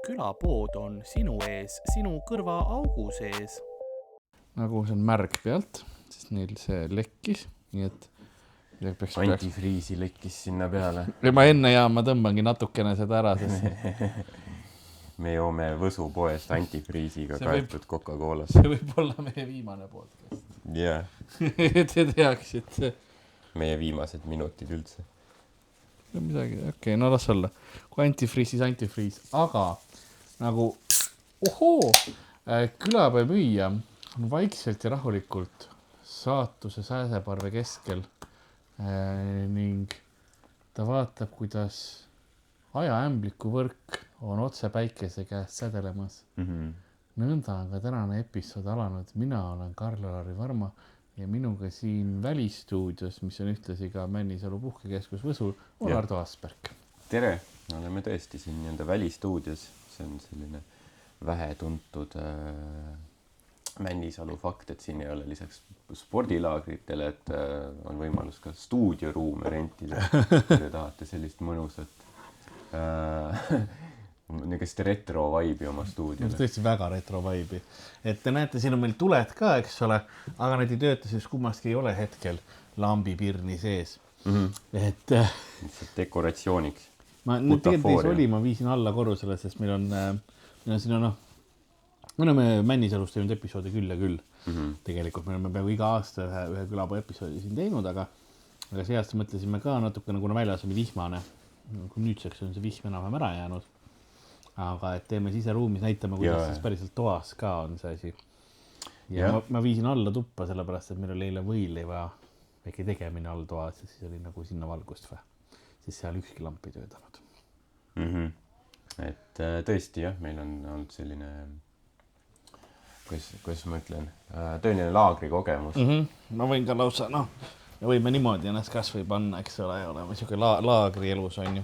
külapood on sinu ees, sinu kõrva augu sees. Nagu see on märg pealt, siis neil see lekkis, nii et antifriisi lekkis sinna peale. Ma enne ma tõmbangi natukene seda ära, sest me joome Võsu poest antifriisiga kaetud Coca-Colas. See võib olla meie viimane podcast. Jah. Te teaksite. Meie viimased minutid üldse. Midagi, okei, no las olla. Kui antifriis, siis antifriis. Aga nagu, külapäe müüja on vaikselt ja rahulikult saatuse sääseparve keskel ning ta vaatab, kuidas ajaämbliku võrk on otse päikese käest sädelemas. Nõnda on ka tänane episood alanud. Mina olen Karl-Lari Varma ja minuga siin välistuudios, mis on ühtlasi ka Männisalu puhkekeskus Võsul, on Ardo Asperg. Tere, oleme tõesti siin nii-enda välistuudios. See on selline vähetuntud Männisalu fakt, et siin ei ole lisaks spordilaagritele, et on võimalus ka stuudioruume rentida, kui te tahate sellist mõnusat niisugust retro vibe'i oma stuudiole. Tõesti väga retro vibe'i. Et te näete, siin on meil tuled ka, eks ole, aga need ei tööta, siis kummastki ei ole hetkel lambipirni sees. Et dekoratsiooniks. Ma viisin alla korrusele, sest meil on siin me oleme Männisalust teinud episoodi küll ja küll. Tegelikult me oleme peaaegu iga aasta ühe külapäeva episoodi siin teinud, aga see aasta mõtlesime ka natukene, kuna väljas on vihmane. Kui nüüdseks on see vihm enam ära jäänud. Aga et teeme siseruumis, näitame, kuidas siis päriselt toas ka on see asi. Ja ma viisin alla tuppa, sellepärast, et meil oli eile võileiva väike tegemine all toas ja siis oli nagu sinna valgust või. Siis seal ükski lamp ei töötanud. Et tõesti jah, meil on olnud selline, kuidas ma ütlen, tõeline laagri kogemus. Ma võin ka lausa, me võime niimoodi ennast kas või panna, eks ole, olema siuke laagri elus on ju.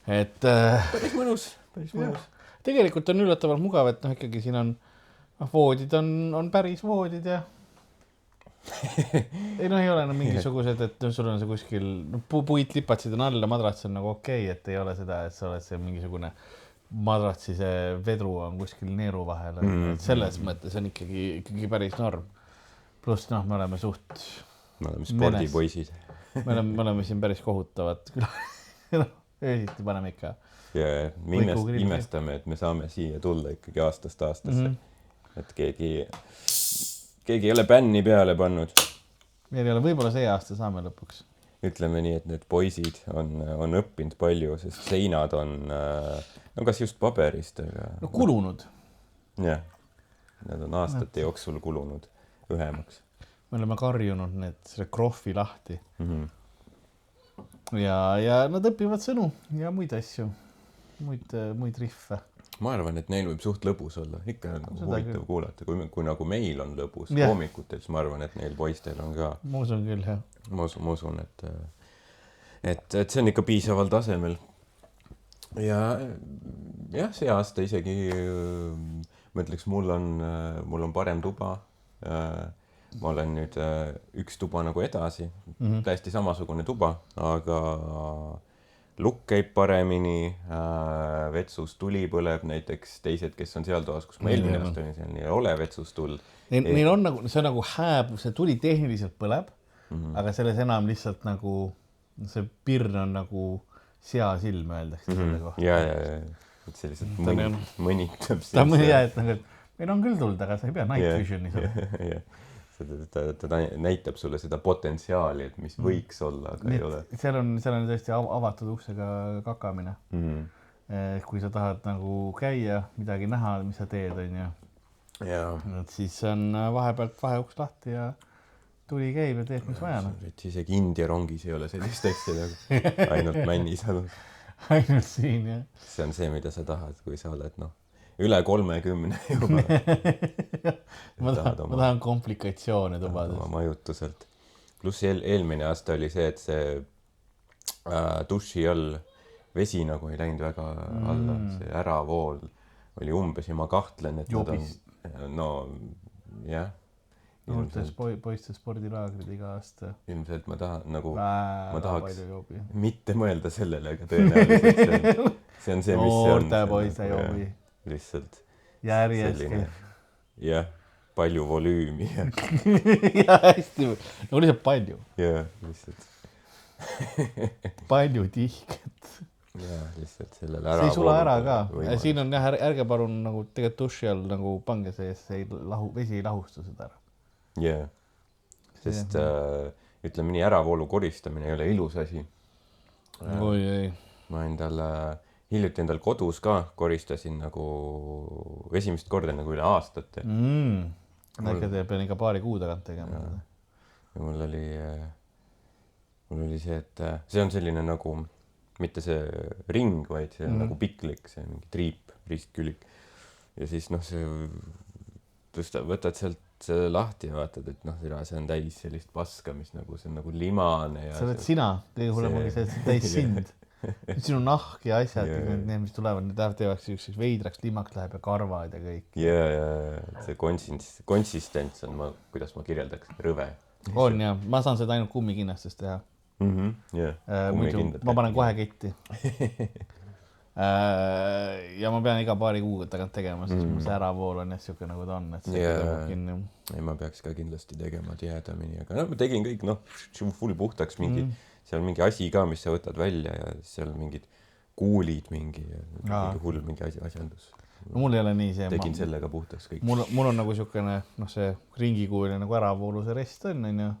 Et päris mõnus. Tegelikult on üllatavalt mugav, et ikkagi siin on voodid on päris voodid ja ei ole mingisugused, et sul on see kuskil puitlipatsid on all ja madrats on nagu okei, et ei ole seda, et sa oled see mingisugune madratsi see vedru on kuskil neeru vahel. Selles mõttes on ikkagi päris norm. Pluss me oleme Me oleme spordipoisid. Me oleme siin päris kohutavad. Öösiti paneme ikka. Ja me imestame, et me saame siia tulla ikkagi aastast aastasse. Et keegi ei ole bänni peale pannud. Meil ei ole, võib-olla see aasta saame lõpuks. Ütleme nii, et need poisid on õppinud palju, sest seinad on kas just paberist, aga... kulunud. Jah, need on aastate jooksul kulunud õhemaks. Me oleme karjunud selle krohvi lahti. Ja nad õpivad sõnu ja muid asju, muid riffe. Ma arvan, et neil võib suht lõbus olla. Ikka on huvitav kuulata. Kui nagu meil on lõbus hommikutel, siis ma arvan, et neil poistel on ka. Ma usun küll, jah. Ma usun, et see on ikka piisaval tasemel. Ja see aasta isegi, ma ütleks, mul on parem tuba. Ma olen nüüd üks tuba nagu edasi. Täiesti samasugune tuba, aga lukk käib paremini, vetsus tuli põleb näiteks teised, kes on seal toas, kus ma eelmine aasta olin seal, ei ole vetsus tuld. Neil on nagu, see nagu hääb, see tuli tehniliselt põleb, aga selles enam lihtsalt nagu, see pirn on nagu seasilm öeldakse selle kohta. Ja, et see lihtsalt mõnitab. Meil on küll tuld, aga sa ei pea night visioni saada. Ta näitab sulle seda potentsiaali, et mis võiks olla, aga ei ole. Seal on tõesti avatud uksega kakamine. Kui sa tahad nagu käia, midagi näha, mis sa teed, on ju. Siis on vahepealt vaheuks lahti ja tuli käib ja teed, mis vaja. Isegi India rongis ei ole sellist asja, ainult Männisalu. Ainult siin, jah. See on see, mida sa tahad, kui sa oled, üle 30 juba. Ma tahan komplikatsioone tubades. Oma majutuselt. Pluss eelmine aasta oli see, et see duši all vesi nagu ei läinud väga alla. See äravool oli umbes ja ma kahtlen, et Jobist. jah. Noortes poiste spordilaagrid iga aasta. Ilmselt ma tahan mitte mõelda sellele, aga tõenäoliselt see on see, mis see on. Noorte poiste jobi. Lihtsalt. Järjest. Jah, palju volüümi. ja hästi, no lihtsalt palju. Jah, lihtsalt. palju tihket. Jah, lihtsalt sellele ära. See ei sula ära ka. Siin on jah, ärge palun nagu tegelikult duši all nagu pange sees, vesi ei lahustu seda ära. Jah, sest ütleme nii, äravoolu koristamine ei ole ilus asi. Oi, ei. Ma hiljuti endal kodus ka koristasin nagu esimest korda nagu üle aastate. Äkki te pean ikka paari kuu tagant tegema. Ja mul oli see, et see on selline nagu, mitte see ring, vaid see on nagu piklik, see mingi triip, ristkülik. Ja siis see võtad sealt lahti ja vaatad, et see on täis sellist paska, mis nagu see on nagu limane. Ja sa oled sina, kõige hullem ongi see, et täis sind. Sinu nahk ja asjad, need, mis tulevad, need teevaks üks veidraks limaks läheb ja karvad ja kõik. Ja see konsistents on, kuidas ma kirjeldaks, rõve. On ja, ma saan seda ainult kummikinnastest teha. Ma panen kohe ketti. Ja ma pean iga paari kuuga tagant tegema, sest mu see äravool on siuke nagu ta on, et see tõmbab kinni. Ei, ma peaks ka kindlasti tegema tihedamini, aga ma tegin kõik, full puhtaks seal mingi asi ka, mis sa võtad välja ja seal mingid kuulid mingi hull mingi asjandus. No mul ei ole nii see. Tegin sellega puhtaks kõik. Mul on nagu siukene, see ringikuuline nagu äravooluse rest on, ja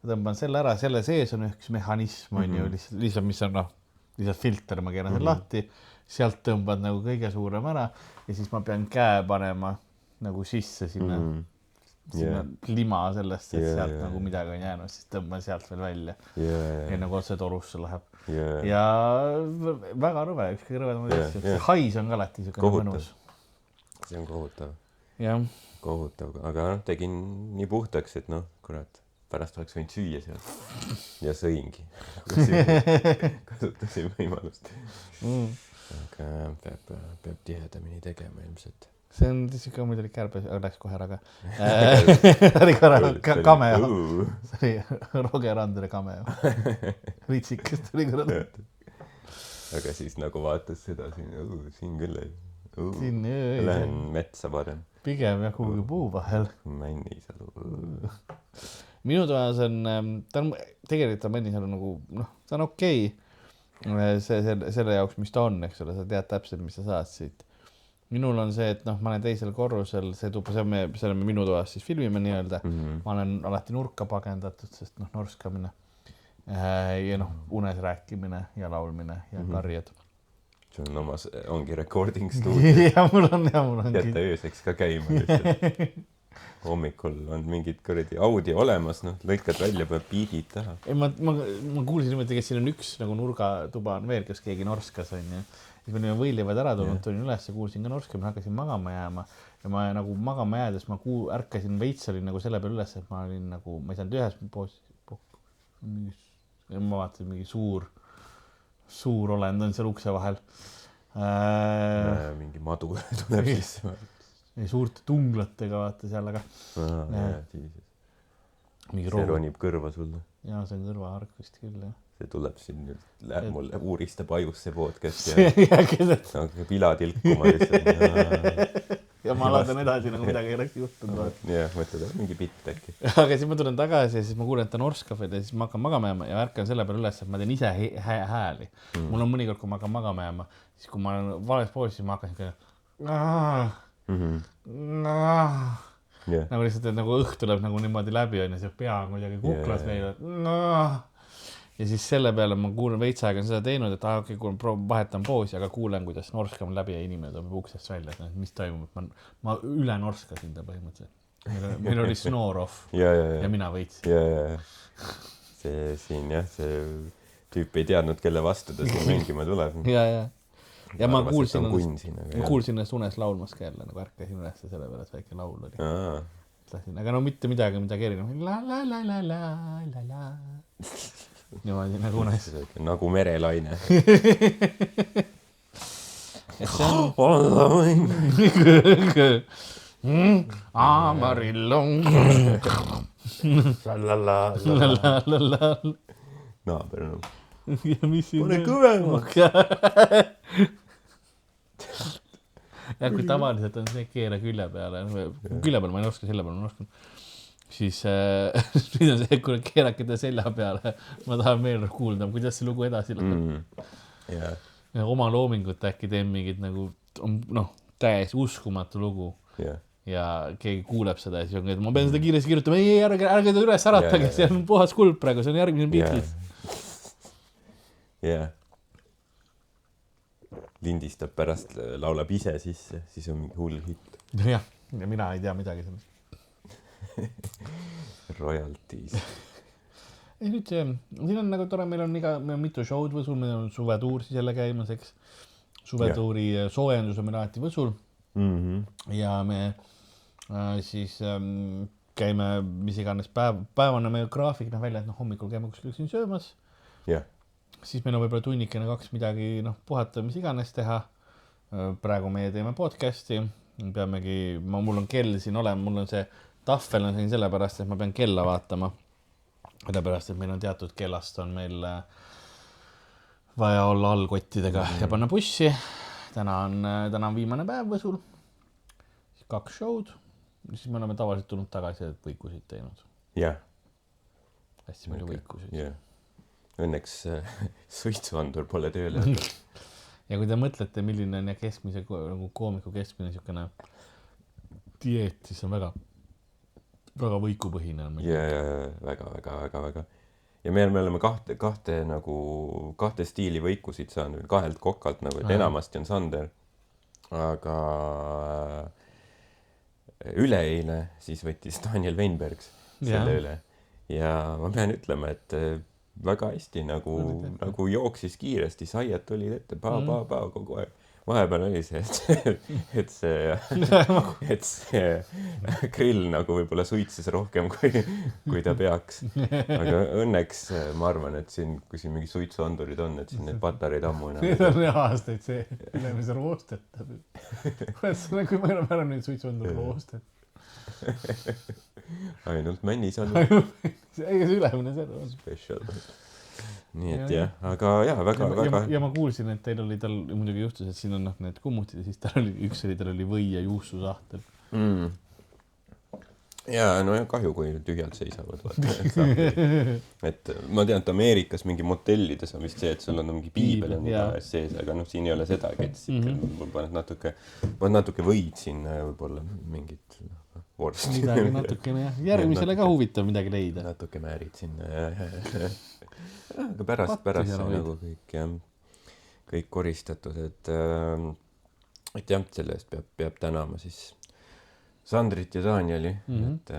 tõmban selle ära, selle sees on üks mehhanism, on ju, lihtsalt mis on, lihtsalt filter, ma keeran selle lahti, sealt tõmbad nagu kõige suurem ära ja siis ma pean käe panema nagu sisse sinna lima sellest, et sealt nagu midagi on jäänud, siis tõmban sealt veel välja. Ja nagu otse torusse läheb. Ja väga rõve, üks kõige rõvedamad asju. See hais on ka alati siuke mõnus. See on kohutav. Kohutav. Aga tegin nii puhtaks, et kurat, pärast oleks võinud süüa sealt. Ja sõingi. Kasutasin võimalust. Aga peab tihedamini tegema ilmselt. See on siuke muidugi kärbes, läks kohe ära ka. Oli korra cameo. See oli Roger Andre cameo. Ritsikest oli korra. Aga siis nagu vaatas seda siin küll ei. Lähen metsa parem. Pigem jah kuhugi puu vahel. Männisalu. Minu toas on, tegelikult Männisalu nagu, ta on okei. Selle jaoks, mis ta on, eks ole, sa tead täpselt, mis sa saad siit. Minul on see, et ma olen teisel korrusel, selle me minu toas siis filmime nii-öelda. Ma olen alati nurka pagendatud, sest norskamine ja unes rääkimine ja laulmine ja karjad. See on ongi recording stuudio. Ja mul ongi. Jätta ööseks ka käima lihtsalt. Hommikul on mingid kõredi audio olemas, lõikad välja, peab biidid taha. Ma kuulsin niimoodi, et siin on üks nagu nurgatuba on veel, kes keegi norskas on ja siis me olime võilivad ära tulnud, tulin üles ja kuulsin ka norskamine, hakkasin magama jääma ja ma nagu magama jäädes ma ärkasin veits olin nagu selle peal üles, et ma olin nagu, ma ei saanud ühes ma vaatasin mingi suur olend on seal ukse vahel. Mingi madu tuleb sisse. Ei suurte tunglatega vaata seal, aga see ronib kõrva sulle. Jaa, see on kõrvahark vist küll, jah. See tuleb siin nüüd, läheb mulle uuristab ajusse podcast ja pila tilkuma lihtsalt. Ja ma aladan edasi, nagu midagi ei oleks juhtunud. Jah, mõtled, mingi bitt äkki. Aga siis ma tulen tagasi ja siis ma kuulen, et ta norskab ja siis ma hakkan magama jääma ja ärkan selle peale üles, et ma teen ise hääli. Mul on mõnikord, kui ma hakkan magama jääma, siis kui ma olen vales poolis, siis ma hakkan nagu lihtsalt, et nagu õhk tuleb nagu niimoodi läbi on ja see pea on kuidagi kuklas meil. Ja siis selle peale ma kuulen veits aega seda teinud, et okei, vahetan poosi, aga kuulen, kuidas norskam läbi ja inimene tuleb uksest välja, et mis toimub. Ma üle norskasin ta põhimõtteliselt. Meil oli snore-off ja mina võitsin. See siin jah, see tüüp ei teadnud, kelle vastu ta siin mängima tuleb. Ja ma kuulsin ennast unes laulmas ka jälle, nagu ärkasin üles selle peale, et väike laul oli. Aga mitte midagi erinev. La. Niimoodi nagu unes. Nagu merelaine. Olla võin. Amarillon. Naaber. Ja mis siin? Pane kõvemaks. ja kui tavaliselt on see keera külje peale, külje peale ma ei oska, selle peale ma oskan, siis nüüd on see, kui keerake ta selja peale, ma tahan veel kuulda, kuidas see lugu edasi läheb. Ja oma loomingut äkki teen mingid nagu, täiesti uskumatu lugu. Ja keegi kuuleb seda ja siis on, et ma pean seda kiiresti kirjutama, ei, ärge ta üles äratage, see on puhas kuld praegu, see on järgmine Beatles. Lindistab pärast, laulab ise sisse, siis on mingi hull hitt. Ja mina ei tea midagi sellest. Royalties. Ei nüüd siin on nagu tore, meil on mitu show'd Võsul, meil on suvetuur siis jälle käimas, eks. Suvetuuri soojendus on meil alati Võsul. Ja me siis käime, mis iganes päevana meie graafik välja, et hommikul käime kuskil siin söömas. Siis meil on võib-olla tunnikene 2 midagi puhata, mis iganes teha. Praegu meie teeme podcasti. Peamegi, mul on kell siin olema, mul on see tahvel on siin sellepärast, et ma pean kella vaatama. Sellepärast, et meil on teatud kellast on meil vaja olla allkottidega ja panna bussi. Täna on viimane päev Võsul. 2 show'd. Siis me oleme tavaliselt tulnud tagasi, et võikusid teinud. Hästi palju võikusid. Õnneks suitsuandur pole tööle. Ja kui te mõtlete, milline on keskmise, nagu koomiku keskmine niisugune dieet, siis on väga võikupõhine. Väga. Ja me oleme kahte stiili võikusid saanud, 2 kokalt nagu, et enamasti on Sander. Aga üleeile siis võttis Daniel Weinbergs selle üle. Ja ma pean ütlema, et väga hästi nagu jooksis kiiresti, saiet olid ette, kogu aeg. Vahepeal oli see, et see grill nagu võib-olla suitses rohkem, kui ta peaks. Aga õnneks ma arvan, et siin, kui siin mingi suitsuandurid on, et siin need patareid ammu enam. Need on aastaid see, üleme see roostetab. Kui me oleme ära nüüd suitsuandur roostet. Ainult männis on. Ega see ülemine selle on. Special. Nii et aga väga. Ja ma kuulsin, et tal muidugi juhtus, et siin on need kummutid ja siis tal oli või ja juustu sahtel. Ja kahju, kui tühjalt seisavad. Et ma tean, et Ameerikas mingi motellides on vist see, et sul on mingi piibel sees, aga siin ei ole sedagi, et mul paned natuke võid siin võib-olla mingit vorsti. Midagi natukene, järgmisele ka huvitav midagi leida. Natuke määrid siin. Aga pärast nagu kõik koristatud, et jah, selle eest peab tänama siis Sandrit ja Danieli, et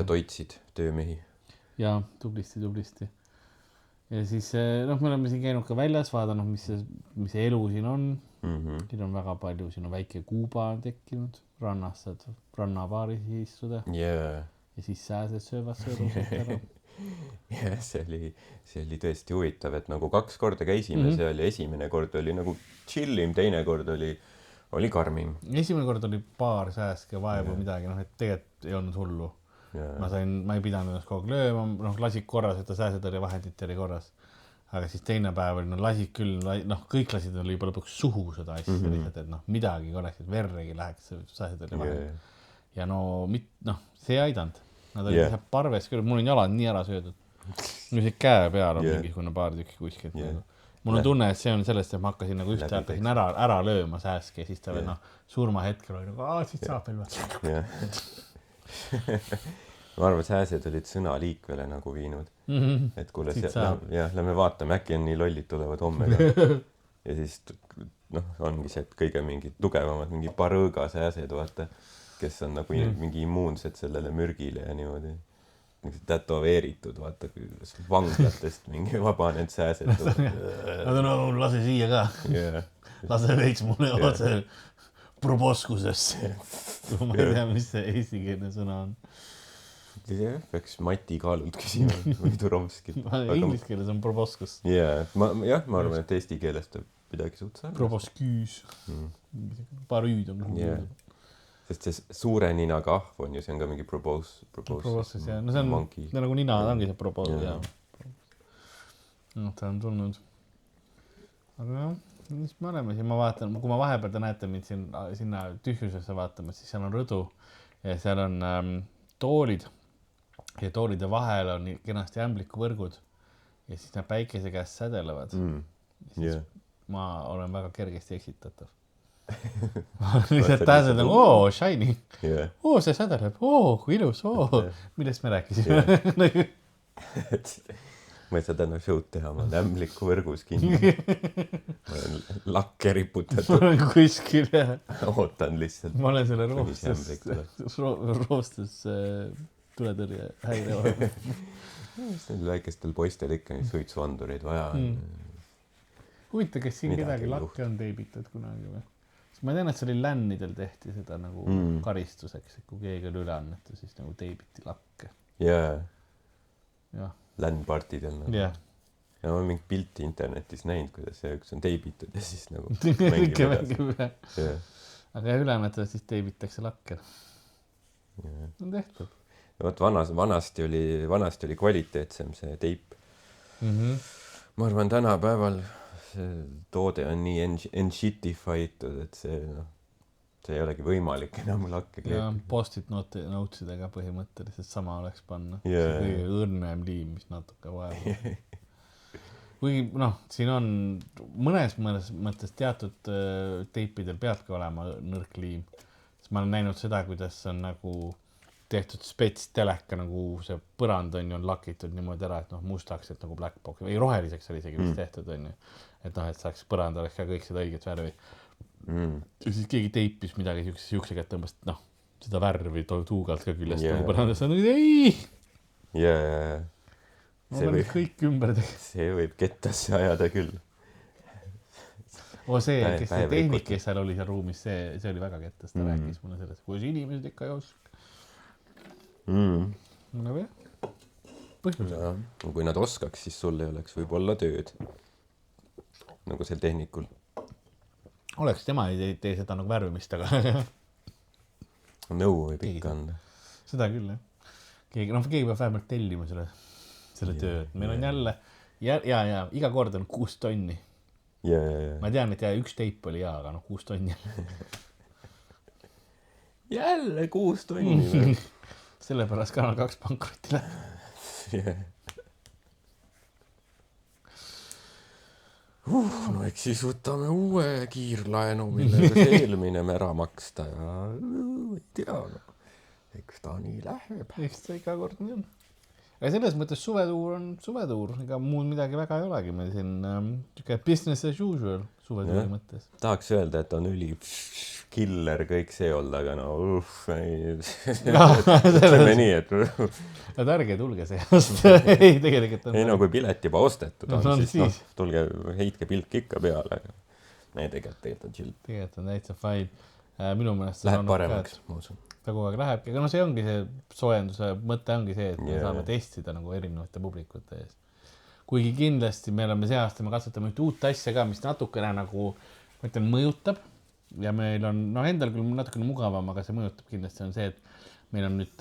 toitsid töömehi. Ja, tublisti. Ja siis, me oleme siin käinud ka väljas, vaadanud, mis elu siin on. Siin on väga palju, siin on väike Kuuba tekkinud, rannas saad rannapaaris istuda. Ja siis sääsed söövad sõõrused ära. Ja see oli tõesti huvitav, et nagu 2 korda käisime seal ja esimene kord oli nagu chillim, teine kord oli karmim. Esimene kord oli paar sääske vaevu midagi, et tegelikult ei olnud hullu. Ma ei pidanud ennast kogu aeg lööma, lasid korras, et ta sääsed oli vahendit oli korras. Aga siis teine päev oli, lasid küll, kõik lasid oli juba lõpuks suhu seda asja lihtsalt, et midagi oleks, et verregi läheks, sääsed oli vahendit. Ja see ei aidanud. Nad olid seal parves küll, mul on jalad nii ära söödud. Nüüd see käe peal on mingisugune paar tükki kuskilt. Mul on tunne, et see on sellest, et ma hakkasin nagu ühte hakkasin ära lööma sääske ja siis ta veel surma hetkel oli nagu, siit saab veel võtta. Ma arvan, et sääsed olid sõnaliikvele nagu viinud. Et kuule, lähme vaatame, äkki on nii lollid tulevad homme. Ja siis ongi see, et kõige mingid tugevamad, mingi parõõga sääsed, vaata. Kes on nagu mingi immuunsed sellele mürgile ja niimoodi tätoveeritud, vaata, vanglatest mingi vabanenud sääsed. Lase siia ka. Lase veits mulle otse proboskusesse. Ma ei tea, mis see eestikeelne sõna on. Peaks Mati Kaalult küsima või Turovskit. Inglis keeles on proboskus. Ma arvan, et eesti keelest midagi suht sarnast. Probosküüs. Parüüd on kuhu. Sest see suure ninaga ahv on ju, see on ka mingi proboscis, jah. No see on nagu nina, ongi see probos, jah. Ta on tulnud. Aga jah. mis me oleme siin, ma vaatan, kui ma vahepeal te näete mind siin, sinna tühjusesse vaatamas, siis seal on rõdu ja seal on toolid ja toolide vahel on kenasti ämblikuvõrgud ja siis nad päikese käest sädelevad. Yeah. Ma olen väga kergesti eksitatav. Lihtsalt tähendab nagu, shiny. Yeah. See sädeleb, kui ilus, millest me rääkisime. Yeah. Ma ei saa täna show'd teha, ma olen ämbliku võrgus kinni. Ma olen lakke riputatud. Ma olen kuskil ja ootan lihtsalt. Ma olen selle roostus tuletõrje häire. Väikestel poistel ikka neid suitsuandureid vaja. Huvita, kes siin kedagi lakke on teibitud kunagi või? Ma tean, et see oli lännidel tehti seda nagu karistuseks, et kui keegi oli üle anneta, siis nagu teibiti lakke. Jaa. Lännpartidel nagu. Yeah. Ja ma olen mingi pilti internetis näinud, kuidas see üks on teibitud ja siis nagu mängib. Aga üle anneta, siis teibitakse lakke. On tehtud. Võt vanasti oli kvaliteetsem see teip. Ma arvan, tänapäeval see toode on nii enshittified, et see ei olegi võimalik enam lakke kleepida. Ja post-it notsidega põhimõtteliselt sama oleks panna. See kõige õrnem liim, mis natuke vaeva. Kuigi, siin on mõnes mõttes teatud teipidel peabki olema nõrk liim. Ma olen näinud seda, kuidas on nagu tehtud spets teleka, nagu see põrand on lakitud niimoodi ära, et mustaks, et nagu black box või roheliseks oli isegi vist tehtud on ju. Et saaks põrand oleks ka kõik seda õiget värvi. Ja siis keegi teipis midagi siukse kätt tõmbast, seda värvi tuugalt ka küljest nagu põrandas. Ei! Ma olen kõik ümber tegema. See võib kettasse ajada küll. See, kes see tehnik, kes seal oli seal ruumis, see oli väga kettas. Ta rääkis mulle sellest, kuidas inimesed ikka ei oska. Nagu jah. Põhjus. Kui nad oskaks, siis sul ei oleks võib-olla tööd. Nagu sel tehnikul. Oleks, tema ei tee seda nagu värvimist, aga nõu võib ikka anda. Seda küll, jah. Keegi peab vähemalt tellima selle töö. Meil on jälle, ja iga kord on 6 tonni. Ma tean, et 1 teip oli aga 6 tonni. Jälle 6 tonni. Sellepärast Kanal 2 pankrotti läheb. No eks siis võtame uue kiirlaenu, millega see eelmine ära maksta ja ei tea, eks ta nii läheb. Eks ta iga kord nii on. Aga selles mõttes suvetuur on suvetuur, ega muud midagi väga ei olegi. Meil siin business as usual suvetuuri mõttes. Tahaks öelda, et on üli killer kõik see olnud, aga ütleme nii, et ärge tulge seast. Ei, tegelikult on. Ei, kui pilet juba ostetud on, siis tulge, heitke pilk ikka peale. Ei, tegelikult on chill. Tegelikult on täitsa fine. Minu mõnest läheb paremaks, ma usun. Ta kogu aeg lähebki, aga see ongi see soojenduse mõte ongi see, et me saame testida nagu erinevate publikute ees. Kuigi kindlasti me oleme see aasta, me katsetame uut asja ka, mis natukene nagu, ma ütlen, mõjutab ja meil on, endal küll natukene mugavam, aga see mõjutab kindlasti on see, et meil on nüüd,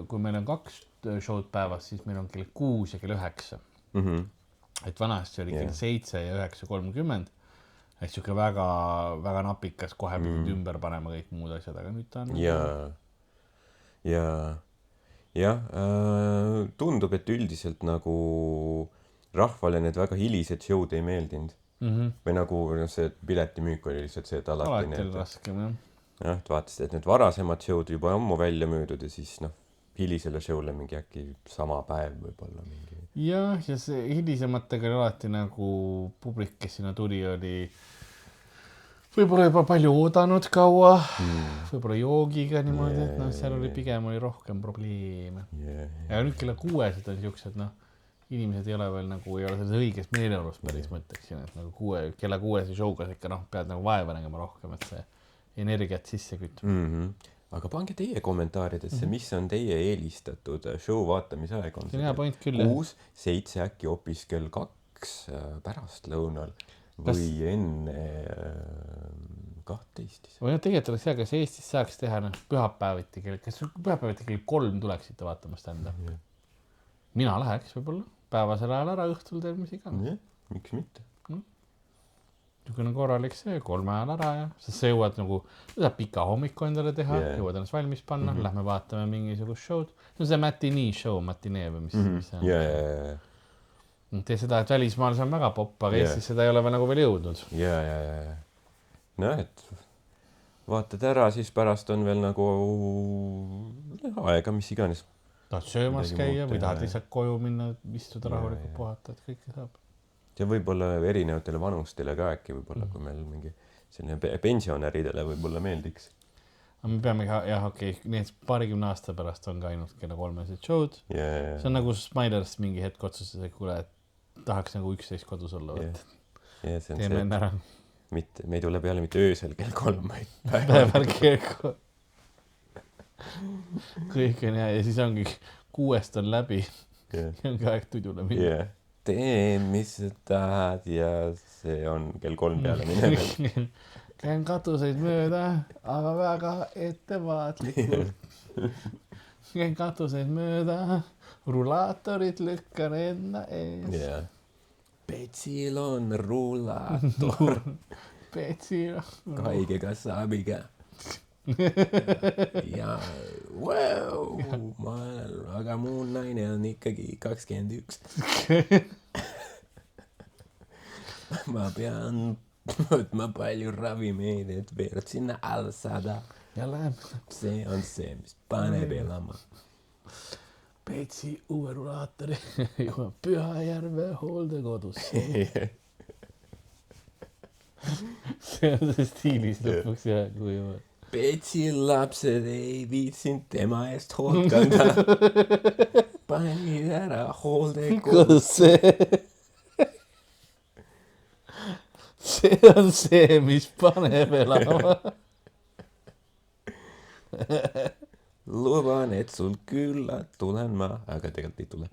kui meil on 2 show'd päevas, siis meil on kell 6 ja kell 9. Et vanasti oli kell 7 ja 9:30. Et siuke väga, väga napikas, kohe pidid ümber panema kõik muud asjad, aga nüüd ta on... Ja, tundub, et üldiselt nagu rahvale need väga hilised show'd ei meeldinud. Või nagu see piletimüük oli lihtsalt see, et alati need... raskem, jah. Jah, et vaatasid, et need varasemad show'd juba ammu välja müüdud ja siis hilisele show'le mingi äkki sama päev võib-olla mingi. Ja see hilisematega oli alati nagu publik, kes sinna tuli, oli võib-olla juba palju oodanud kaua, võib-olla joogiga niimoodi, et seal oli pigem oli rohkem probleeme. Ja nüüd kella 6 on siuksed, inimesed ei ole veel nagu, ei ole selles õiges meeleolus päris mõtteksin, et nagu kella 6 show'gas ikka pead nagu vaeva nägema rohkem, et see energiat sisse kütta. Aga pange teie kommentaarides, mis on teie eelistatud show vaatamise aeg? See on hea point küll. 6, 7 äkki hoopis kell 2 pärast lõunal või enne 12. Või tegelikult oleks hea, kas Eestis saaks teha pühapäeviti kell 3 tuleksite vaatama stand-up. Mina läheks võib-olla päevasel ajal ära õhtul teil mis iganes. Miks mitte? niisugune korralik see 3 ajal ära ja sa jõuad nagu, saad pika hommiku endale teha, jõuad ennast valmis panna, lähme vaatame mingisugust show'd. See on see matinee show, matinee või mis see on. Tee seda, et välismaal see on väga popp, aga Eestis seda ei ole nagu veel jõudnud. No, et vaatad ära, siis pärast on veel nagu aega, mis iganes. Tahad söömas käia või tahad lihtsalt koju minna, istuda rahulikult puhata, et kõike saab. See võib-olla erinevatele vanustele ka äkki võib-olla, kui meil mingi selline pensionäridele võib-olla meeldiks. Me peame okei, need 20 aasta pärast on ka ainult kella 3 show'd. See on nagu Smilers mingi hetk otsustas, et kuule, et tahaks nagu 11 kodus olla. Teeme enne ära. Me ei tule peale mitte öösel kell 3, vaid päeval kell 3. Kõik on ja siis ongi 6 on läbi. Ongi aeg tudule minna. Tee, mis sa tahad ja see on kell 3 peale minevel. Käin katuseid mööda, aga väga ettevaatlikult. Käin katuseid mööda, rulaatorid lükkan enda ees. Petsil on rulaator. Petsil on haigekassa abiga. Ja aga mu naine on ikkagi 21. Ma pean võtma palju ravimeid, et veerad sinna alla 100. See on see, mis paneb elama. Petsi uue rulaatori juba Pühajärve hooldekodusse. See on see stiilis lõpuks ja kui juba Petsi lapsed ei viitsinud tema eest hoolt kanda. Panid ära hooldekodusse. See on see, mis paneb elama. Luban, et sul külla tulen ma, aga tegelikult ei tule.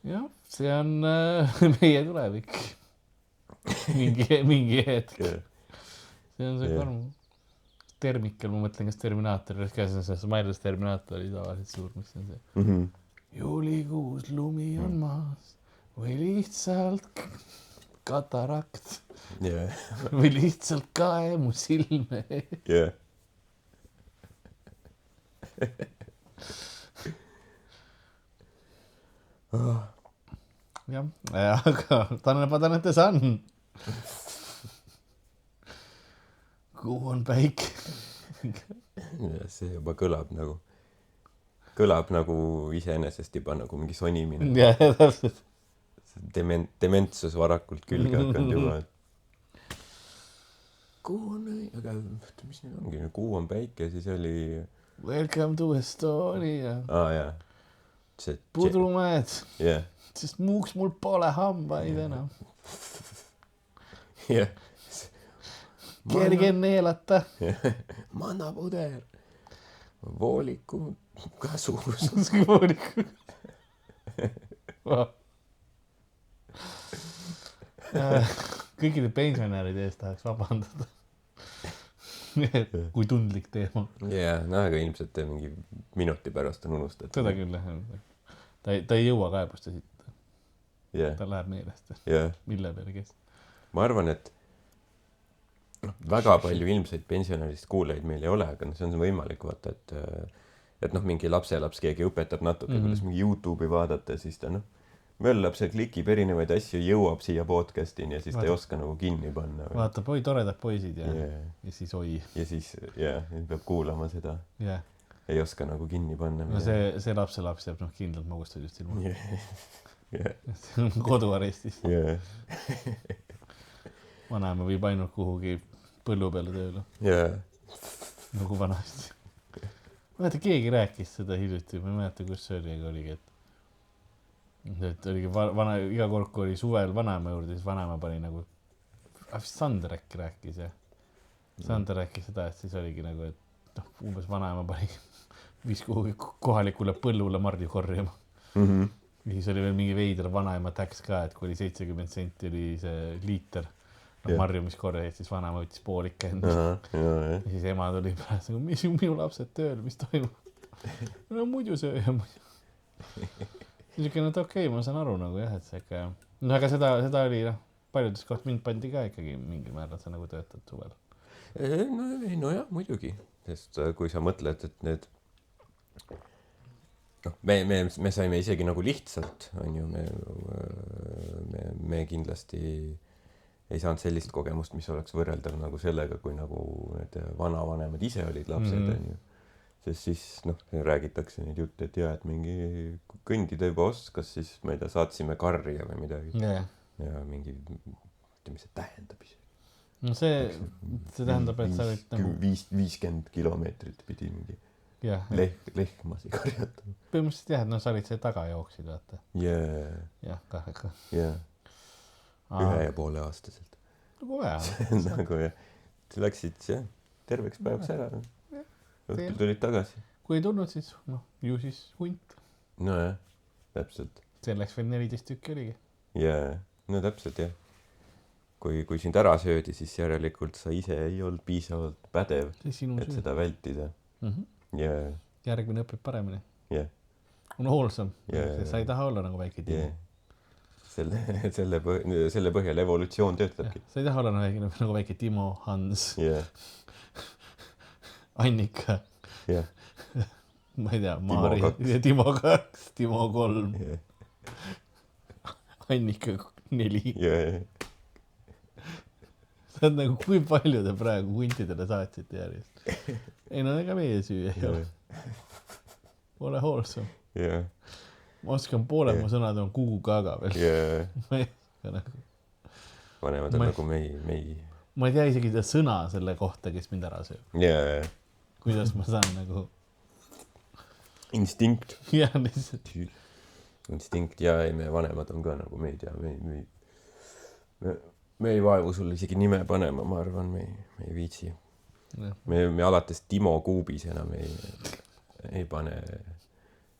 Jah, see on meie tulevik. Mingi hetk. See on see korm. Termikel, ma mõtlen, kas Terminaator, ka see on see Smilers Terminaator oli tavaliselt suur, mis on see. Juulikuus lumi on maas või lihtsalt katarakt või lihtsalt kaemu silme. Jah, aga Tanel ette saan. Kuu on päike. See juba kõlab nagu iseenesest juba nagu mingi sonimine. Jah, täpselt. Dementsus varakult külge hakanud juba. Kuu on, aga mis nüüd ongi, kuu on päike, siis oli... Welcome to Estonia. Jah. Pudrumäed. Sest muuks mul pole hambaid enam. Kerge neelata. Mannapuder. Vooliku kasuus. Vooliku. Kõikide pensionäride eest tahaks vabandada. Kui tundlik teema. Aga ilmselt mingi minuti pärast on unustatud. Seda küll, ta ei jõua kaebust esitada. Ta läheb meelest. Mille peale kes? Ma arvan, et väga palju ilmseid pensionärist kuulajaid meil ei ole, aga see on võimalik vaata, et mingi lapselaps keegi õpetab natuke, kuidas mingi YouTube'i vaadata, siis ta möllab seal, klikib erinevaid asju, jõuab siia podcastini ja siis ta ei oska nagu kinni panna. Vaatab, oi, toredad poisid ja siis oi. Ja siis peab kuulama seda. Ei oska nagu kinni panna. No see lapselaps jääb kindlalt magustusest ilma. Koduarestis. Vanaema viib ainult kuhugi põllu peale tööle. Nagu vanasti. Ma mäletan, keegi rääkis seda hiljuti, ma ei mäleta, kus see oligi, et oligi iga kord, kui oli suvel vanaema juurde, siis vanaema pani nagu, Sander äkki rääkis ja Sander rääkis seda, et siis oligi nagu, et umbes vanaema pani viis kuhugi kohalikule põllule marju korjama. Ja siis oli veel mingi veider vanaema täks ka, et kui oli 70 senti oli see liiter marju, mis korjasid, siis vanaema võttis poolike enda. Ja siis ema tuli pärast, mis minu lapsed tööl, mis toimub? no muidu see ja muidu. Niisugune, et okei, ma saan aru nagu jah, et see ikka no aga seda oli paljudes koht mind pandi ka ikkagi mingil määral sa nagu töötad suvel. Nojah, muidugi, sest kui sa mõtled, et need me saime isegi nagu lihtsalt, on ju, me kindlasti ei saanud sellist kogemust, mis oleks võrreldav nagu sellega, kui nagu need vanavanemad ise olid lapsed, on ju. Sest siis, räägitakse neid jutte, et jah, et mingi kõndida juba oskas, siis ma ei tea, saatsime karja või midagi. Ja mingi, mis see tähendab ise. No see tähendab, et sa olid nagu 50 kilomeetrit pidi mingi lehmasi karjatama. Põhimõtteliselt jah, et sa olid see taga jooksid, vaata. Jah, kahega. Jah, 1,5 aastaselt. Nagu vaja. Nagu jah, läksid terveks päevaks ära. Õhtul tulid tagasi. Kui ei tulnud, siis ju siis hunt. No jah, täpselt. See läks veel 14 tükki oligi. Jaa, no täpselt jah. Kui sind ära söödi, siis järelikult sa ise ei olnud piisavalt pädev, et seda vältida. Järgmine õpib paremini. On hoolsam. Sa ei taha olla nagu väike Timo. Selle põhjal evolutsioon töötabki. Sa ei taha olla nagu väike Timo, Hans, Annika, ma ei tea, Maari, Timo 2, Timo 3, Annika 4. Sa oled nagu, kui palju te praegu huntidele saatsite järjest? Ei, no ega meie süü ei ole. Ole hoolsam. Ma oskan pooled mu sõnad on kukukaga veel. Vanemad on nagu mei. Ma ei tea isegi seda sõna selle kohta, kes mind ära sööb. Kuidas ma saan nagu... Instinkt. Jah, lihtsalt. Instinkt ja ei, meie vanemad on ka nagu me ei tea. Me ei vaevu sulle isegi nime panema, ma arvan, me ei viitsi. Me alates Timo Kuubis enam ei pane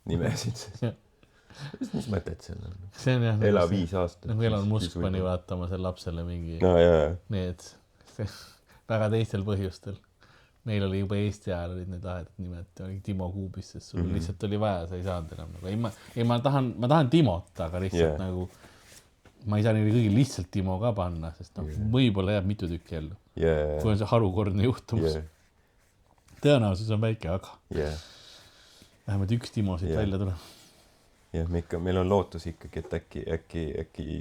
nimesid. Mis mõtet seal on? Ela 5 aastat. Nagu Elon Musk pani vaatama selle lapsele mingi need väga teistel põhjustel. Meil oli juba Eesti ajal olid need ahedad nimed, oli Timo Kuubis, sest sul lihtsalt oli vaja, sa ei saanud enam. Ma tahan Timot, aga lihtsalt nagu ma ei saa neile kõigil lihtsalt Timo ka panna, sest võib-olla jääb mitu tükki ellu. Kui on see harukordne juhtumus. Tõenäosus on väike, aga vähemalt üks Timo siit välja tuleb. Jah, meil on lootus ikkagi, et äkki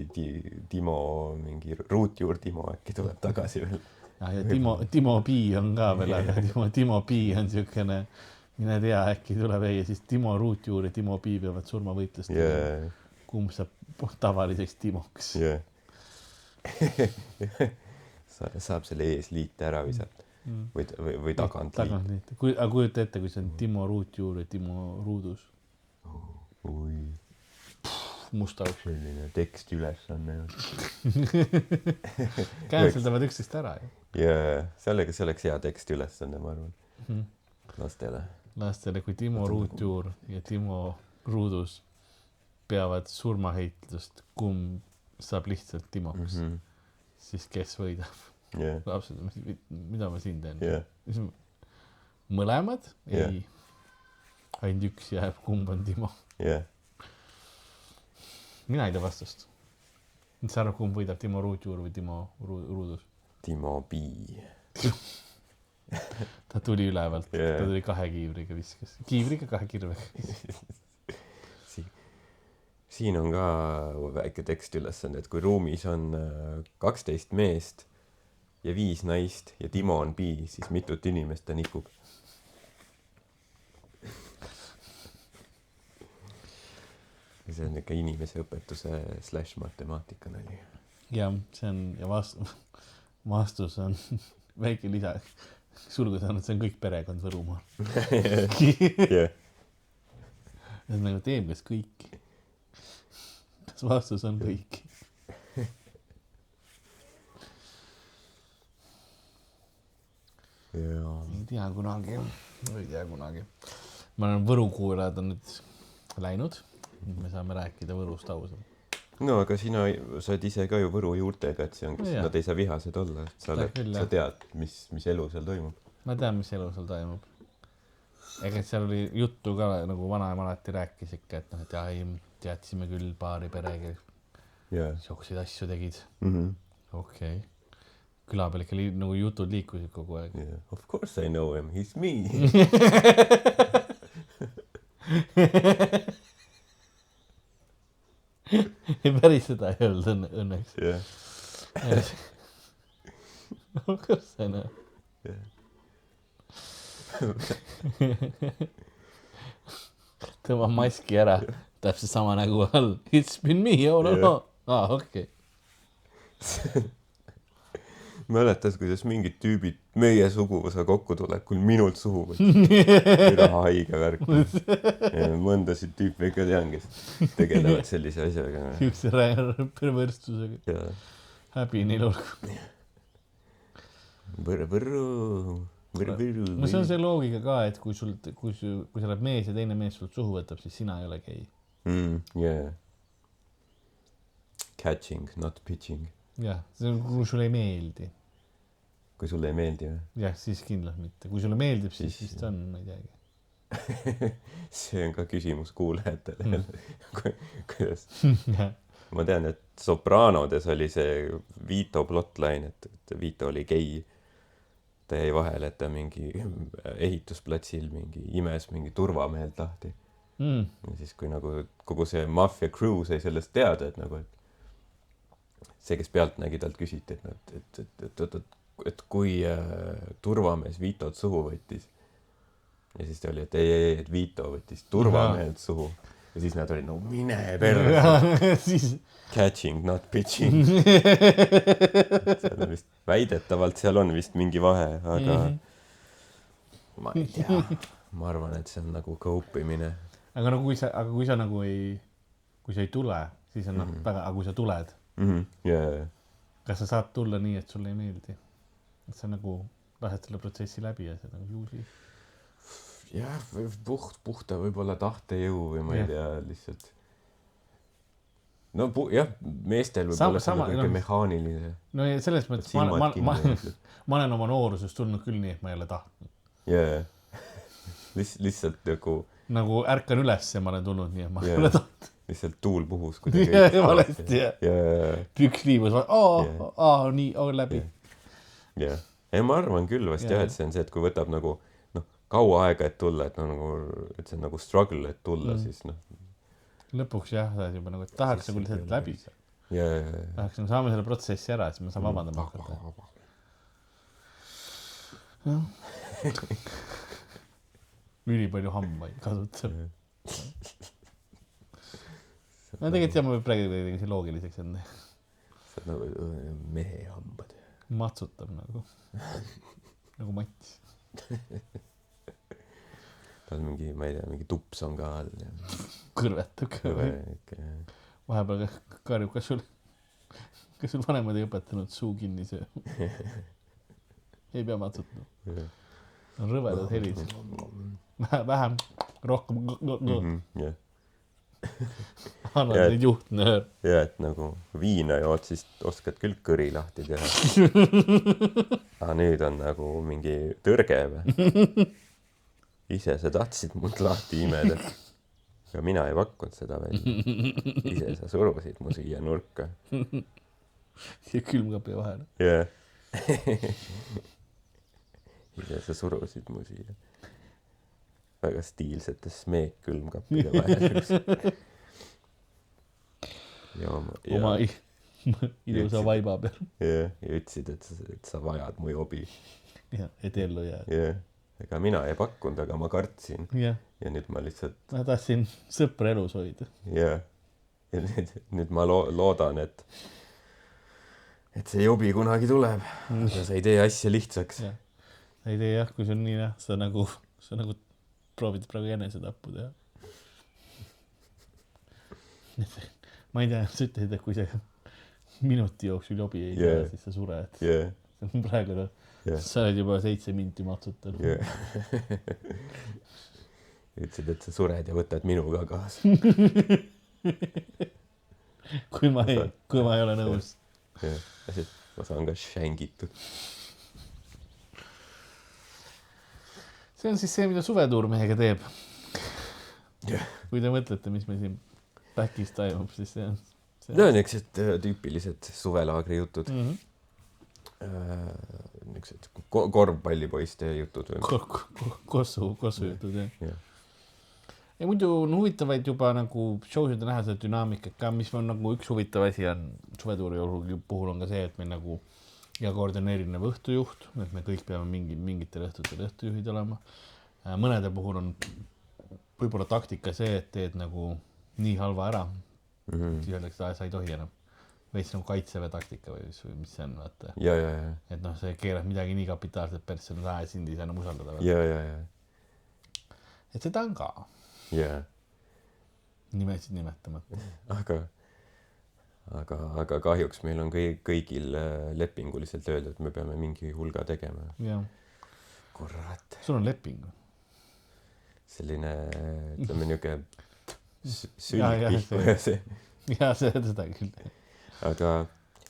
Timo, mingi ruutjuur Timo äkki tuleb tagasi veel. Ja Timo P on ka veel, aga Timo P on siukene, mine tea, äkki tuleb ei, ja siis Timo ruutjuur ja Timo P peavad surmavõitlust. Kumb saab tavaliseks Timoks. Saab selle eesliite ära visata või tagant liita. Aga kujuta ette, kui see on Timo ruutjuur ja Timo ruudus. Musta üks. Selline tekst ülesanne. Käänseldavad üksteist ära. Sellega see oleks hea tekst ülesanne, ma arvan. Lastele, kui Timo ruutjuur ja Timo ruudus peavad surmaheitlust, kumb saab lihtsalt Timoks, siis kes võidab? Lapsed, mida ma siin teen? Mõlemad? Ei. Ainult üks jääb, kumb on Timo. Mina ei tea vastust. Mis sa arvad, kumb võidab, Timo ruutjuur või Timo ruudus? Timo B. Ta tuli ülevalt, ta tuli 2 kiivriga viskas. Kiivriga 2 kirvega. Siin on ka väike tekst ülesanne, et kui ruumis on 12 meest ja 5 naist ja Timo on B, siis mitut inimest ta nikub. See on ikka inimese õpetuse / matemaatika nali. Ja see on, ja vastus on väike lisa. Sulgu saanud, see on kõik perekond Võrumaal. Nagu teeb kas kõiki. Kas vastus on kõiki? Ei tea kunagi. Ma olen Võru kuulajad on nüüd läinud. Me saame rääkida Võrust ausalt. No aga sa oled ise ka ju Võru juurtega, et see on, kes nad ei saa vihased olla. Sa tead, mis elu seal toimub. Ma tean, mis elu seal toimub. ega seal oli juttu ka nagu vanaema alati rääkis ikka, et noh, et jah, ei teadsime küll paari perega siukseid asju tegid. Okei. Küla peal ikka nagu jutud liikusid kogu aeg. Of course I know him, he's me. Päris seda ei olnud õnneks. Of course I know. Tõmba maski ära, täpselt sama nägu all. It's been me, oh no. Okei. Mäletas, kuidas mingid tüübid meie suguvõsa kokkutulekul minult suhu võtsid. Haige värk. Mõndasid tüüpe ikka tean, kes tegelevad sellise asjaga. Üks perverstusega. Häbi neil olgu. Võrru. No see on see loogika ka, et kui sa oled mees ja teine mees sult suhu võtab, siis sina ei ole gei. Catching, not pitching. Jah, see on, kui sulle ei meeldi. Kui sulle ei meeldi või? Jah, siis kindlalt mitte. Kui sulle meeldib, siis ta on, ma ei teagi. See on ka küsimus kuulajatele. Kuidas? Ma tean, et Sopranodes oli see Vito plotline, et Vito oli gei. Ta jäi vahele, et ta mingi ehitusplatsil mingi imes mingi turvamehelt lahti. Ja siis kui nagu kogu see mafia crew sai sellest teada, et nagu, et see, kes pealt nägi, talt küsiti, et kui turvamees Vitot suhu võttis. Ja siis ta oli, et ei, et Vito võttis turvamehelt suhu. Ja siis nad olid, no mine perre. Catching, not pitching. Seal on vist, väidetavalt seal on vist mingi vahe, aga ma ei tea. Ma arvan, et see on nagu kõupimine. Aga kui sa nagu kui sa ei tule, siis on väga, aga kui sa tuled, kas sa saad tulla nii, et sulle ei meeldi? Et sa nagu lased selle protsessi läbi ja see nagu juusi? Jah, puhta võib-olla tahtejõu või ma ei tea, lihtsalt. No jah, meestel võib-olla see on kõige mehaaniline. No ja selles mõttes, ma olen oma noorusest tulnud küll nii, et ma ei ole tahtnud. Lihtsalt nagu ärkan üles ja ma olen tulnud nii, et ma ei ole tahtnud. Lihtsalt tuul puhus kuidagi. Valesti, püks liibus, nii, läbi. Jah, ma arvan küll vast jah, et see on see, et kui võtab nagu kaua aega, et tulla, et see on nagu struggle, et tulla, siis lõpuks jah, sa juba nagu, et tahaks nagu lihtsalt läbi. Tahaks nagu saame selle protsessi ära, siis ma saan vabandama hakata. Ülipalju hambaid kasutab. No tegelikult jah, ma võib praegu loogiliseks enne. See on nagu mehe hambad. Matsutab nagu Mats. Ta on mingi, ma ei tea, mingi tups on ka all. Kõrvetab ka või? Vahepeal karjub, kas sul vanemad ei õpetanud suu kinni söö? Ei pea matsutama. On rõvedad helid. Vähem, rohkem. Anna neid juhtnöör. Ja, et nagu viina jood, siis oskad küll kõri lahti teha. Aga nüüd on nagu mingi tõrge või? Ise sa tahtsid mult lahti imeda. Ja mina ei pakkunud seda välja. Ise sa surusid mu siia nurka. Siia külmkapi vahele. Jah. Ise sa surusid mu siia. Väga stiilsetes smeek-külmkappide vahele. Oma ilusa vaiba peal. Ja ütlesid, et sa vajad mu jobi. Ja, et ellu jääd. Jah. Ega mina ei pakkunud, aga ma kartsin. Ja nüüd ma lihtsalt... Ma tahtsin sõpra elus hoida. Ja nüüd ma loodan, et see jobi kunagi tuleb. Ja sa ei tee asja lihtsaks. Ja. Ei tee jah, kui see on nii jah. Sa nagu proovid praegu enesetappu teha. Ma ei tea, sa ütlesid, et kui see minuti jooksul jobi ei tea, siis sa sured. Praegu ka. Sa oled juba 7 minti matsutanud. Ütlesid, et sa sured ja võtad minuga kaasa. kui ma ei ole nõus. Ma saan ka šängitud. see on siis see, mida suvetuur mehega teeb. Yeah. Kui te mõtlete, mis meil siin back'is toimub, siis see on... No niisugused tüüpilised suvelaagri jutud. Niisugused korvpallipoiste jutud. Kossu jutud, jah. Ja muidu on huvitavaid juba nagu showsid näha seda dünaamikat ka, mis on nagu üks huvitav asi on suvetuuri puhul on ka see, et meil nagu iga kord on erinev õhtujuht, et me kõik peame mingitel õhtutel õhtujuhid olema. Mõnede puhul on võib-olla taktika see, et teed nagu nii halva ära, siis öeldakse, et sa ei tohi enam. Veits nagu kaitseväe taktika või mis see on, vaata. Ja. Et noh, see keerab midagi nii kapitaalselt persse, no sind ei saa enam usaldada. Ja. Et seda on ka. Ja. Nimesid nimetamata. Aga kahjuks meil on kõigil lepinguliselt öelda, et me peame mingi hulga tegema. Ja. Kurat. Sul on leping? Selline, ütleme niuke sülgpihku ja see. Ja, seda küll. Aga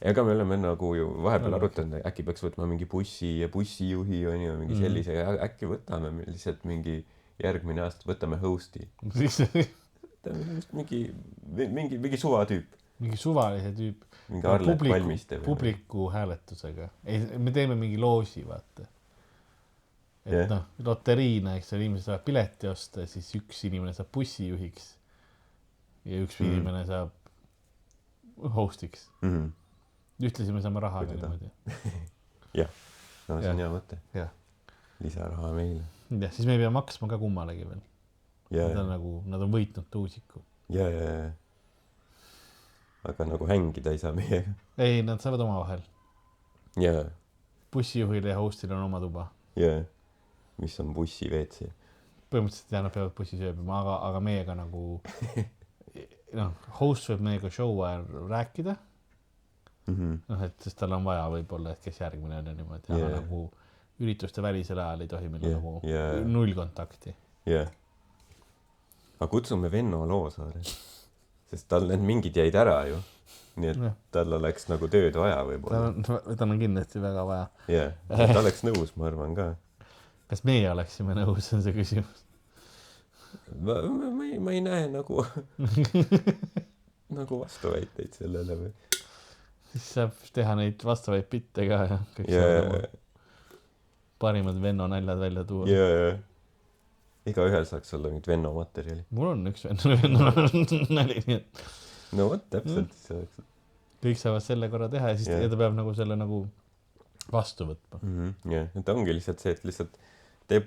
ega me oleme nagu ju vahepeal arutanud, äkki peaks võtma mingi bussi ja bussijuhi on ju mingi sellise, äkki võtame lihtsalt mingi järgmine aasta, võtame host'i. Mingi suva tüüp. Mingi suvalise tüüp. Mingi Arlet Valmiste. Publiku hääletusega. Me teeme mingi loosi, vaata. Et noh, loteriina, eks see inimene saab pileti osta, siis üks inimene saab bussijuhiks ja üks inimene saab hostiks. Ühtlasi me saame raha niimoodi. Jah, no see on hea mõte. Lisaraha meile. Ja, siis me ei pea maksma ka kummalegi veel. Nad on võitnud tuusiku. Ja. Aga nagu hängida ei saa meiega. Ei, nad saavad oma vahel. Ja. Bussijuhil ja hostil on oma tuba. Ja. Mis on bussi WC? Põhimõtteliselt jah, nad peavad bussi sööbima, aga meiega nagu host võib meiega show ajal rääkida. Et sest tal on vaja võib-olla, et kes järgmine on ja niimoodi. Aga nagu ürituste välisel ajal ei tohi meil nagu null kontakti. Jah. Aga kutsume Venno Loosaare. Sest tal need mingid jäid ära ju. Nii et tal oleks nagu tööd vaja võib-olla. Tal on kindlasti väga vaja. Jah, ta oleks nõus, ma arvan ka. Kas meie oleksime nõus, on see küsimus? Ma ei näe nagu vastuväiteid sellele või. Siis saab teha neid vastavaid bitte ka ja kõik parimad Venno naljad välja tuua. Ja. Iga ühel saaks olla mingit Venno materjali. Mul on üks Venno nali. No võt, täpselt. Kõik saavad selle korra teha ja siis ta peab nagu selle nagu vastu võtma. Jah, et ongi lihtsalt see, et lihtsalt teeb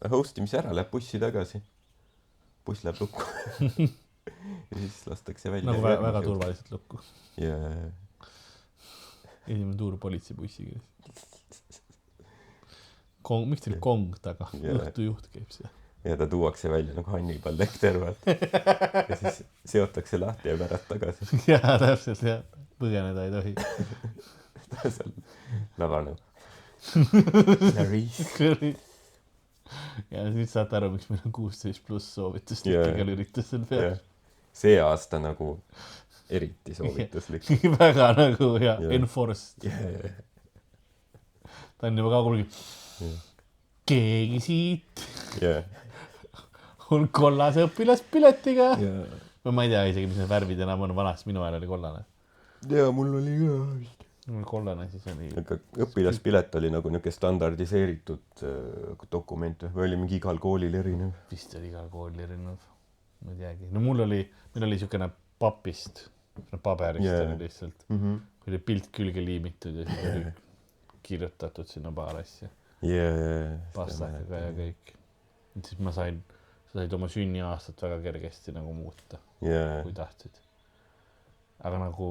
hostimise ära, läheb bussi tagasi. Buss läheb lukku. Ja siis lastakse välja. Nagu väga turvaliselt lukku. Ja. Esimene tuur politseibussiga. Miks teil kong taga? Õhtujuht käib see. Ja ta tuuakse välja nagu Hannibal Lecter ja siis seotakse lahti ja pärast tagasi. Jaa, täpselt, jah. Põgeneda ei tohi. Ta seal lavanud. Clarice. Ja nüüd saate aru, miks meil on 16+ soovitust igal üritusel peal. See aasta nagu eriti soovituslik. Väga nagu enforced. Ta on juba kaugulgi. Keegi siit on kollase õpilaspiletiga. Ma ei tea isegi, mis need värvid enam on. Vanast minu ajal oli kollane. Ja mul oli ka vist. Mul kollane siis oli. Aga õpilaspilet oli nagu niuke standardiseeritud dokument või oli mingi igal koolil erinev? Vist oli igal koolil erinev. Ma ei teagi. No meil oli siukene papist, paberist oli lihtsalt. Oli pilt külge liimitud ja siis oli kirjutatud sinna paar asja. Pastakaga ja kõik. Siis ma said oma sünniaastat väga kergesti nagu muuta, kui tahtsid. Aga nagu,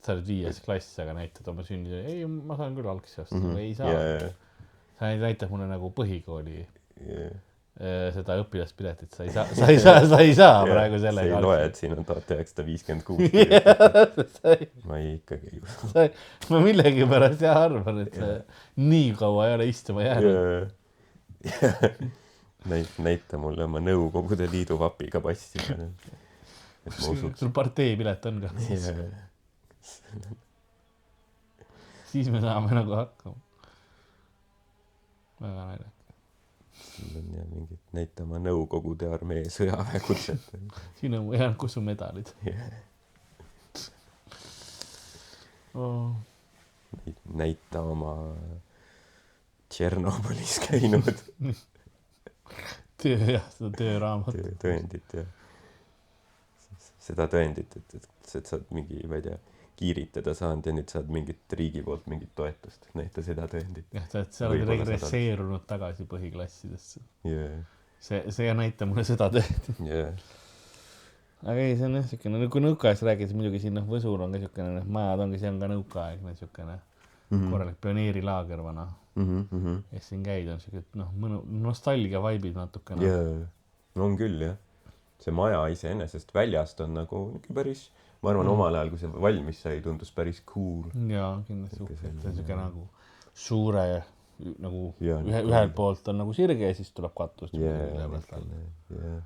sa oled 5. klass, aga näitad oma sünni, ei, ma saan küll algsi osta, ei saa. Sa näitad mulle nagu põhikooli seda õpilaspiletit, sa ei saa praegu sellega. See ei loe, et siin on 1956. Ma ikkagi ei usu. Ma millegi pärast arvan, et nii kaua ei ole istuma jäänud. Näita mulle oma Nõukogude Liidu vapiga passi. Sul parteipilet on ka. Siis me saame nagu hakkama. väga naljakas. Siin on ja mingid näitama Nõukogude armee sõjaväekutset. Siin on jah kusumedalid. Näita oma Tšernobõlis käinud seda tööraamat. Tõendit ja seda tõendit, et sa oled mingi, ma ei tea, kiiritada saanud ja nüüd saad mingit riigi poolt mingit toetust. Näita seda tõendit. Jah, sa oled regresseerunud tagasi põhiklassidesse. Yeah. See näita mulle seda tõendit. Yeah. Aga ei, see on jah siukene, kui nõukaajast räägides muidugi siin Võsul on ka siukene, majad ongi, see on ka nõukaaegne siukene korralik pioneerilaager vana. Ja siin käid on siuke, nostalgia vaibid natukene. Yeah. On küll, jah. See maja iseenesest väljast on nagu päris, ma arvan, omal ajal, kui see valmis sai, tundus päris cool. Jaa, kindlasti see on siuke nagu suure, nagu ühel poolt on nagu sirge ja siis tuleb katust.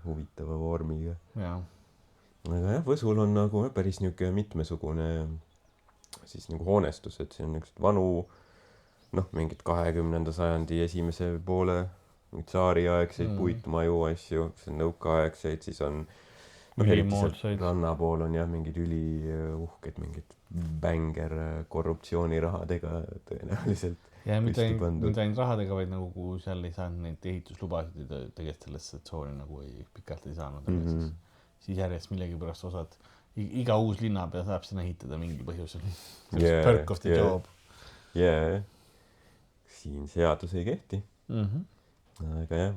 Huvitava vormiga. Jaa. Aga jah, Võsul on nagu päris niuke mitmesugune siis nagu hoonestus, et siin on niisugused vanu, mingid 20. sajandi esimese poole tsaariaegseid puitmaju asju, see on nõukaaegseid, siis on ranna pool on jah mingid üliuhked, mingid bänger korruptsioonirahadega tõenäoliselt. Ja mitte ainult rahadega, vaid nagu seal ei saanud neid ehituslubasid ja tegelikult sellesse tsooni nagu pikalt ei saanud. Siis järjest millegipärast osad, iga uus linnapea saab sinna ehitada mingil põhjusel. Perk of the job. Siin seadus ei kehti. Aga jah,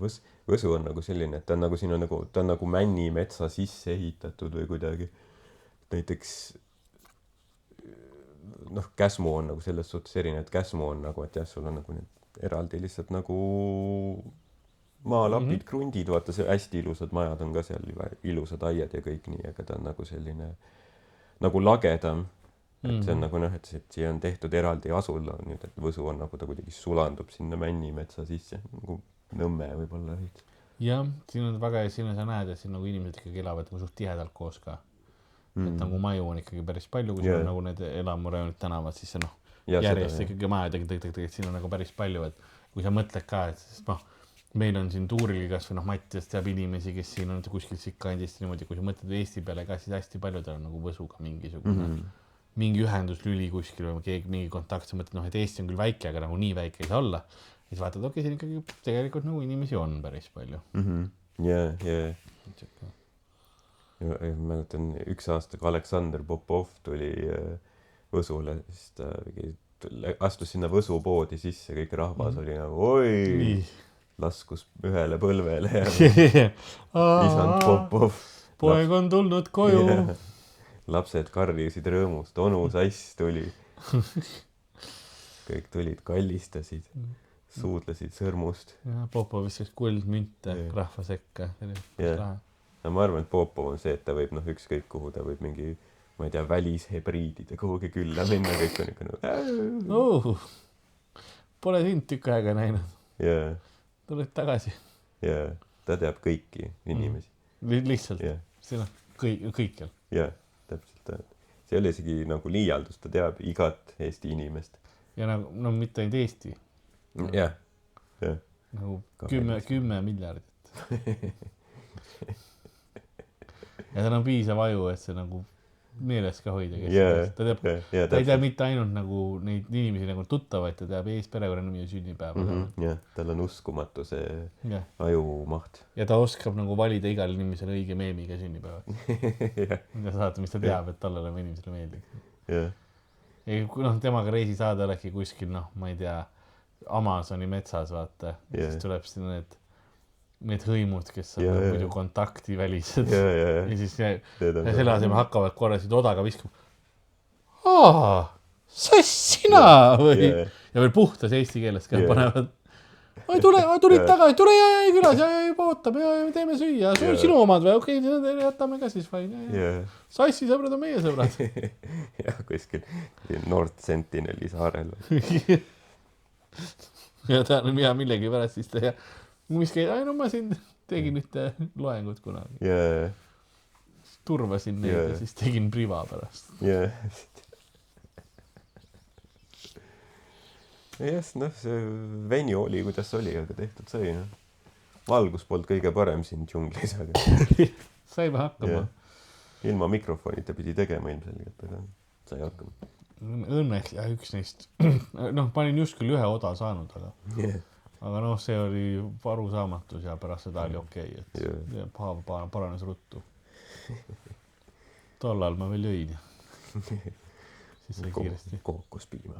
Võsu on nagu selline, et ta on nagu siin on nagu, ta on nagu Männimetsa sisse ehitatud või kuidagi. Näiteks Käsmu on nagu selles suhtes erinev, et Käsmu on nagu, et jah, sul on nagu need eraldi lihtsalt nagu maalapid, krundid, vaata see hästi ilusad majad on ka seal, ilusad aiad ja kõik nii, aga ta on nagu selline nagu lagedam. Et see on nagu et siia on tehtud eraldi asulla nüüd, et Võsu on nagu ta kuidagi sulandub sinna Männimetsa sisse, nagu Nõmme võib-olla. Jah, siin on väga, siin sa näed, et siin nagu inimesed ikkagi elavad nagu suht tihedalt koos ka. Et nagu maju on ikkagi päris palju, kui sul on nagu need elamurajonid tänavad, siis see järjest ikkagi majad, siin on nagu päris palju, et kui sa mõtled ka, et meil on siin tuuril kas või Mattias teab inimesi, kes siin on kuskil sikkandist niimoodi, kui sa mõtled Eesti peale ka, siis hästi paljudel on nagu Võsuga mingisugune mingi ühenduslüli kuskil või keegi mingi kontakt, sa mõtled, et Eesti on küll väike, aga nagu nii väike ei saa olla. Siis vaatad, okei, siin ikkagi tegelikult nagu inimesi on päris palju. Mäletan, üks aasta, kui Aleksander Popov tuli Võsule, siis ta astus sinna Võsu poodi sisse, kõik rahvas oli nagu, oi, laskus ühele põlvele ja isand Popov. Poeg on tulnud koju. Lapsed karjusid rõõmust, onu sass tuli. Kõik tulid, kallistasid, suudlesid sõrmust. Ja Popov viskas kuldmünte rahva sekka. Ma arvan, et Popov on see, et ta võib ükskõik kuhu, ta võib mingi, ma ei tea, välishebriidide kuhugi külla minna, kõik on ikka Pole sind tükk aega näinud. Tuled tagasi. Ta teab kõiki inimesi. Lihtsalt. Siin on kõikjal. Täpselt. See oli isegi nagu liialdus, ta teab igat Eesti inimest. Ja nagu, mitte ainult Eesti. Nagu 10 miljardit. Ja tal on piisav aju, et see nagu meeles ka hoida. Ta ei tea mitte ainult nagu neid inimesi nagu tuttavaid, ta teab eesperekonna nimi ja sünnipäeva. Tal on uskumatu see ajumaht. Ja ta oskab nagu valida igal inimesele õige meemiga sünnipäevaks. Ja saada, mis ta teab, et talle inimesele meeldib. Ja kui temaga reisi saada olegi kuskil, ma ei tea, Amazoni metsas, vaata. Ja siis tuleb sinna need hõimud, kes on muidu kontakti välised. Ja siis selle asemel hakkavad korrasid odaga viskama. Sass sina! Ja veel puhtas eesti keeles ka panevad. Tulid tagasi, tule külas ja juba ootab ja teeme süüa. Sinu omad või? Okei, jätame ka siis vaid. Sassi sõbrad on meie sõbrad. Ja kuskil North Sentineli saarel. Ja ta on hea millegi pärast siis ta mis käid, ma siin tegin ühte loengut kunagi. Turvasin neid ja siis tegin priva pärast. Yes, noh, see venue oli, kuidas oli, aga tehtud sai, noh. Valgus polnud kõige parem siin džunglis, aga saime hakkama. Ilma mikrofonita pidi tegema ilmselgelt, aga sai hakkama. Õnneks ja üks neist, noh, ma olin just küll ühe oda saanud, aga noh, see oli arusaamatus ja pärast seda oli okei, et paranes ruttu. Tol ajal ma veel jõin. Siis oli kiiresti. Kookospiima.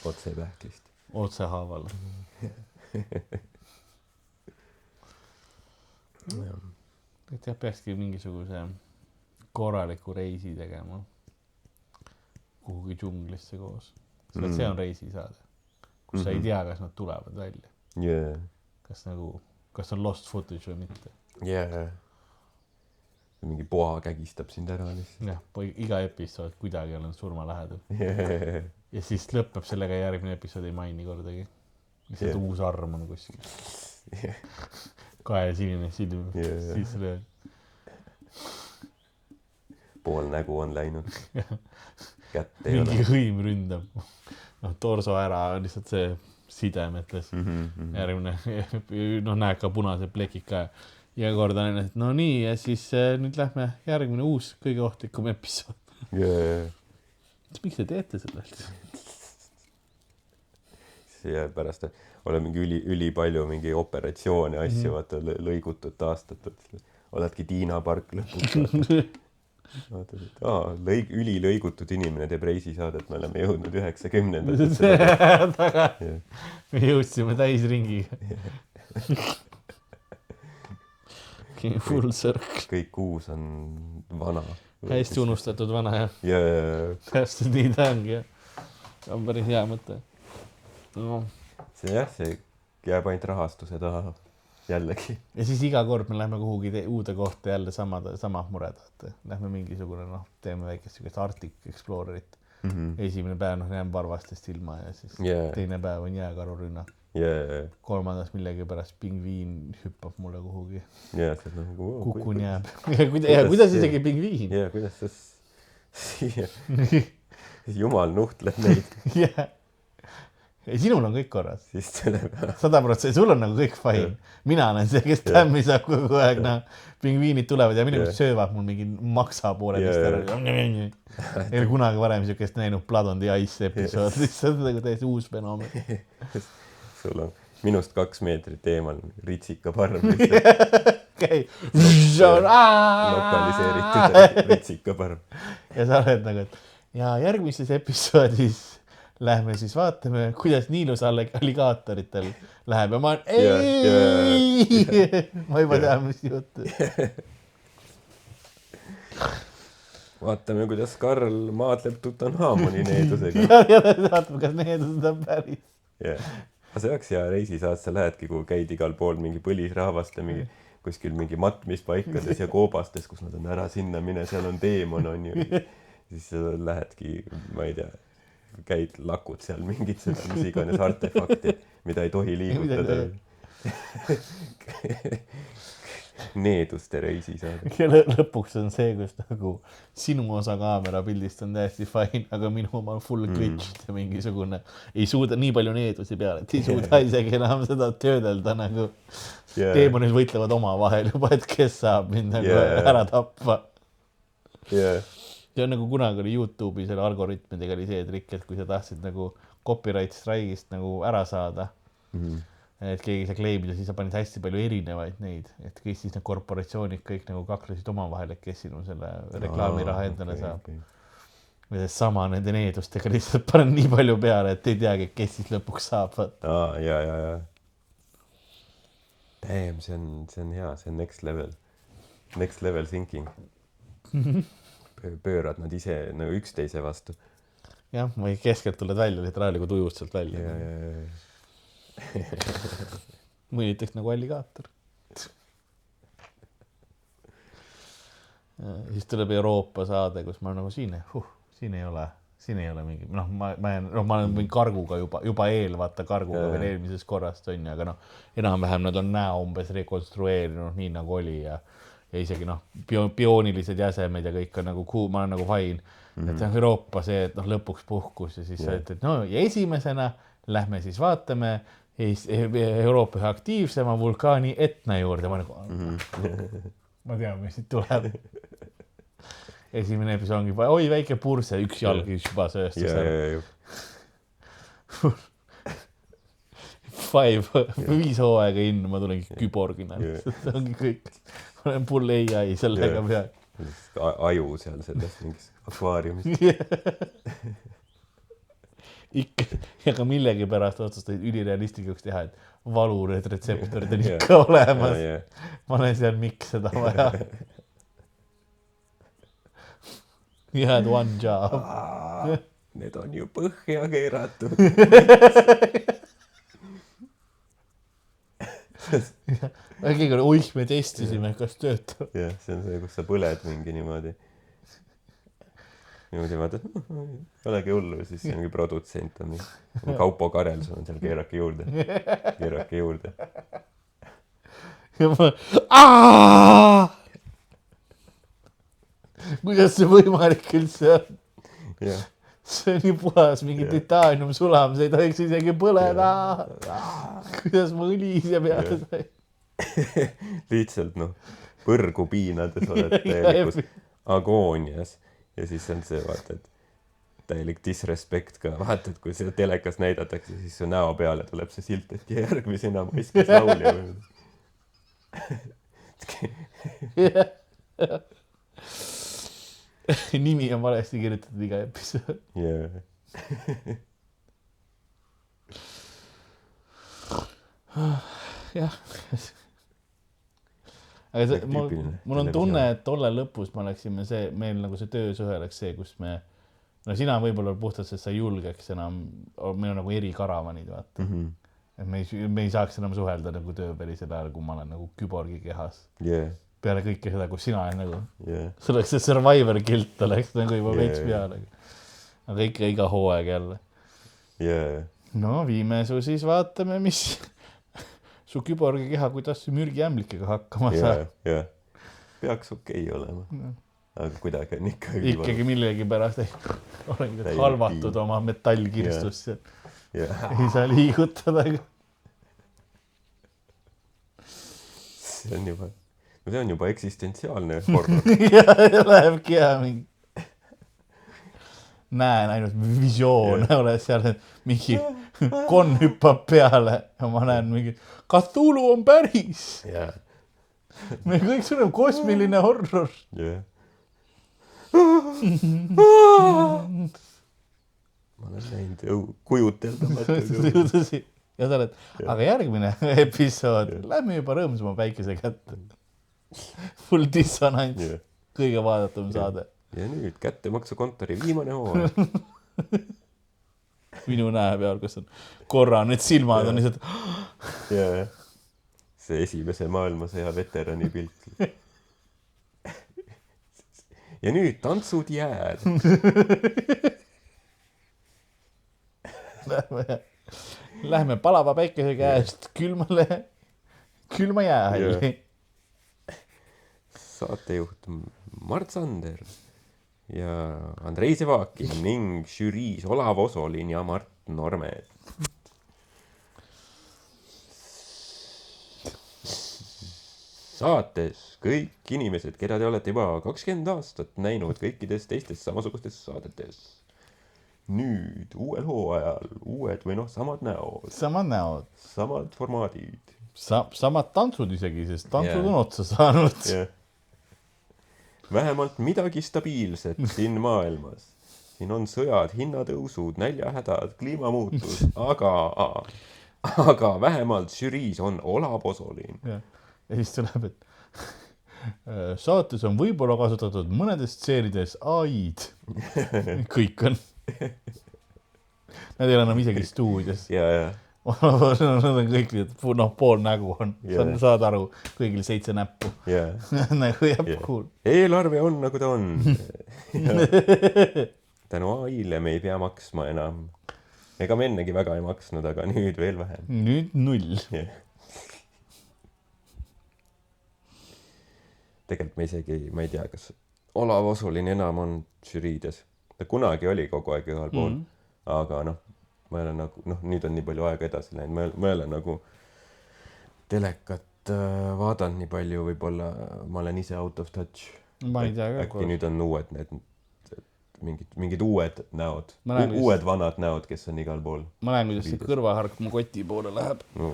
Otse pähklist. Otse haaval. Et jah, peakski mingisuguse korraliku reisi tegema kuhugi džunglisse koos. See on reisisaade, kus sa ei tea, kas nad tulevad välja. Kas on lost footage või mitte. Mingi poha kägistab sind ära lihtsalt. Jah, iga episood kuidagi olen surma lähedal. Ja siis lõpeb sellega järgmine episood ei maini kordagi. Lihtsalt uus arm on kuskil. Kae sinine silm. Siis löö. Pool nägu on läinud. Kätt ei ole. Mingi hõim ründab. Torso ära on lihtsalt see sidemetes. Järgmine, näed ka punase plekid ka. Ja kord on ennast, no nii, ja siis nüüd lähme järgmine uus kõige ohtlikum episood. Miks te teete seda? See pärast ole mingi üli palju mingi operatsioone asju, vaata lõigutud, taastatud. Oledki Tiina Park lõpuks. Üli lõigutud inimene teeb reisisaadet, me oleme jõudnud 90. Me jõudsime täisringiga. Full circle. Kõik uus on vana. Hästi unustatud vana, jah. Täpselt nii ta ongi, jah. On päris hea mõte. See jääb ainult rahastuse taha jällegi. Ja siis iga kord me lähme kuhugi uude kohta jälle sama mured. Lähme mingisugune, teeme väikest Arctic Explorerit. Esimene päev jääme varvastest ilma ja siis teine päev on jääkarurünnak. Kolmandas millegi pärast pingviin hüppab mulle kuhugi. Kukun jääb. Kuidas isegi pingviin? Kuidas siia jumal nuhtleb neid. Sinul on kõik korras. 100%, sul on nagu kõik fine. Mina olen see, kes tämmi saab kogu aeg. Pingviinid tulevad ja minu söövad mul mingi maksa poole vist ära. Ei ole kunagi varem siukest näinud Blood on the Ice episood. See on nagu täiesti uus fenomen. Sul on minust 2 meetrit eemal ritsikaparm. Lokaliseeritud ritsikaparm. Ja sa oled nagu, et ja järgmises episoodis lähme siis vaatame, kuidas Niilus alligaatoritel läheb ja ma olen ma juba tean, mis juttu. Vaatame, kuidas Karl maadleb Tutanhamoni needusega. Ja vaatame, kas needused on päris. See oleks hea reisisaad, sa lähedki, kui käid igal pool mingi põlisrahvast ja kuskil mingi matmispaikades ja koobastes, kus nad on ära sinna mine, seal on teemon on ju. Siis sa lähedki, ma ei tea, käid lakud seal mingid seda, mis iganes artefakti, mida ei tohi liigutada. Needuste reisisaade. Ja lõpuks on see, kus nagu sinu osa kaamera pildist on täiesti fine, aga minu oma full glitched ja mingisugune ei suuda nii palju needusi peale, et ei suuda isegi enam seda töödelda nagu teemonid võitlevad oma vahel juba, et kes saab mind nagu ära tappa. See on nagu kunagi oli YouTube'i selle algoritmidega oli see trikk, et kui sa tahtsid nagu copyright strike'ist nagu ära saada, et keegi sa kleimida, siis sa panid hästi palju erinevaid neid, et kõik siis need korporatsioonid kõik nagu kaklesid oma vahel, et kes sinu selle reklaamiraha endale saab. Või see sama nende needustega lihtsalt panen nii palju peale, et ei teagi, kes siis lõpuks saab. Ja. Damn, see on hea, see on next level thinking. Pöörad nad ise nagu üksteise vastu. Jah, või keskelt tuled välja, literaalselt ujust sealt välja. Mõnitaks nagu alligaator. Siis tuleb Euroopa saade, kus ma nagu siin ei ole mingi, ma olen mingi karguga juba vaata karguga veel eelmisest korrast on, aga enam-vähem nad on näo umbes rekonstrueerinud nii nagu oli ja ja isegi noh, bioonilised jäsemed ja kõik on nagu cool, ma olen nagu fine. Et see on Euroopa see, et noh, lõpuks puhkus ja siis sa ütled, no ja esimesena lähme siis vaatame Euroopa ühe aktiivsema vulkaani Etna juurde. Ma nagu, ma tean, mis siit tuleb. Esimene episood ongi, oi väike purse, üks jalg juba sööstus. 5 hooaega innu, ma tulengi küborgina. See ongi kõik. Ma olen pull AI sellega peal. Aju seal selles mingis akvaariumis. Ikka, ja ka millegi pärast otsustasid ülirealistlikuks teha, et valurid retseptorid on ikka olemas. Ma olen seal, miks seda vaja. You had one job. Need on ju põhja keeratud. Keegi oli, oih, me testisime, kas töötab. Jah, see on see, kus sa põled mingi niimoodi. Niimoodi vaatad, olegi hullu, siis see ongi produtsent on nii. Kaupo Karel, sul on seal keerake juurde. Ja ma, kuidas see võimalik üldse on? See on nii puhas, mingi titaanium sulam, see ei tohiks isegi põleda. Kuidas ma õlise peale sai? Lihtsalt noh, põrgu piinades oled täielikus agoonias ja siis on see, vaata, et täielik disrespect ka. Vaatad, kui seda telekas näidatakse, siis su näo peale tuleb see silt, et järgmisena mõiskas laulja. Nimi on valesti kirjutatud iga episood. Jah. Aga see, mul on tunne, et tolle lõpus me oleksime see, meil nagu see töösuhe oleks see, kus me, no sina võib-olla puhtalt, sest sa julgeks enam, meil on nagu eri karavanid, vaata. Et me ei saaks enam suhelda nagu tööpärisel ajal, kui ma olen nagu küborgi kehas. Peale kõike seda, kus sina olen nagu, see oleks see survivor guilt oleks nagu juba veits peale. Aga ikka iga hooaeg jälle. No viime su siis vaatame, mis su küborgi keha, kuidas su mürgiämblikega hakkama saab. Peaks okei olema. Aga kuidagi on ikkagi millegi pärast olengi halvatud oma metallkirstust. Ei saa liigutada. See on juba eksistentsiaalne horror. Ja lähebki hea mingi. Näen ainult visioon, ole seal mingi konn hüppab peale ja ma näen mingi Cthulhu on päris. Me kõik sunneb kosmiline horror. Ma olen näinud kujuteldamata. Ja sa oled, aga järgmine episood, lähme juba rõõmsama päikese kätte. Full dissonants, kõige vaadatum saade. Ja nüüd kättemaksukontori viimane hooaeg. Minu näe peal, kus on korra need silmad on lihtsalt. See esimese maailmasõja veterani pilt. Ja nüüd tantsud jääd. Lähme palava päikese käest külma jäähalli. Saatejuht Mart Sander ja Andrei Sevakin ning žüriis Olav Osolin ja Mart Normed. Saates kõik inimesed, keda te olete juba 20 aastat näinud kõikides teistes samasugustes saadetes. Nüüd uuel hooajal uued või noh, samad näod. Samad formaadid. Samad tantsud isegi, sest tantsud on otsa saanud. Vähemalt midagi stabiilset siin maailmas. Siin on sõjad, hinnatõusud, näljahädad, kliimamuutus, aga vähemalt žüriis on Olav Osolin. Ja siis tuleb, et saates on võib-olla kasutatud mõnedes stseenides AI-d. Kõik on. Nad ei ole enam isegi stuudios. Nad on kõik, pool nägu on. Saad aru, kõigil 7 näppu. Nagu jääb cool. Eelarve on nagu ta on. Tänu AI-le me ei pea maksma enam. Ega me ennegi väga ei maksnud, aga nüüd veel vähem. Nüüd 0. tegelikult ma isegi, ma ei tea, kas Olav Osolin enam on žüriides. Ta kunagi oli kogu aeg ühel pool, aga ma ei ole nagu, nüüd on nii palju aega edasi läinud, ma ei ole nagu telekat vaadanud nii palju, võib-olla ma olen ise out of touch. Ma ei tea ka. Äkki nüüd on uued need mingid uued näod, uued vanad näod, kes on igal pool. Ma näen, kuidas see kõrvahark mu koti poole läheb. No,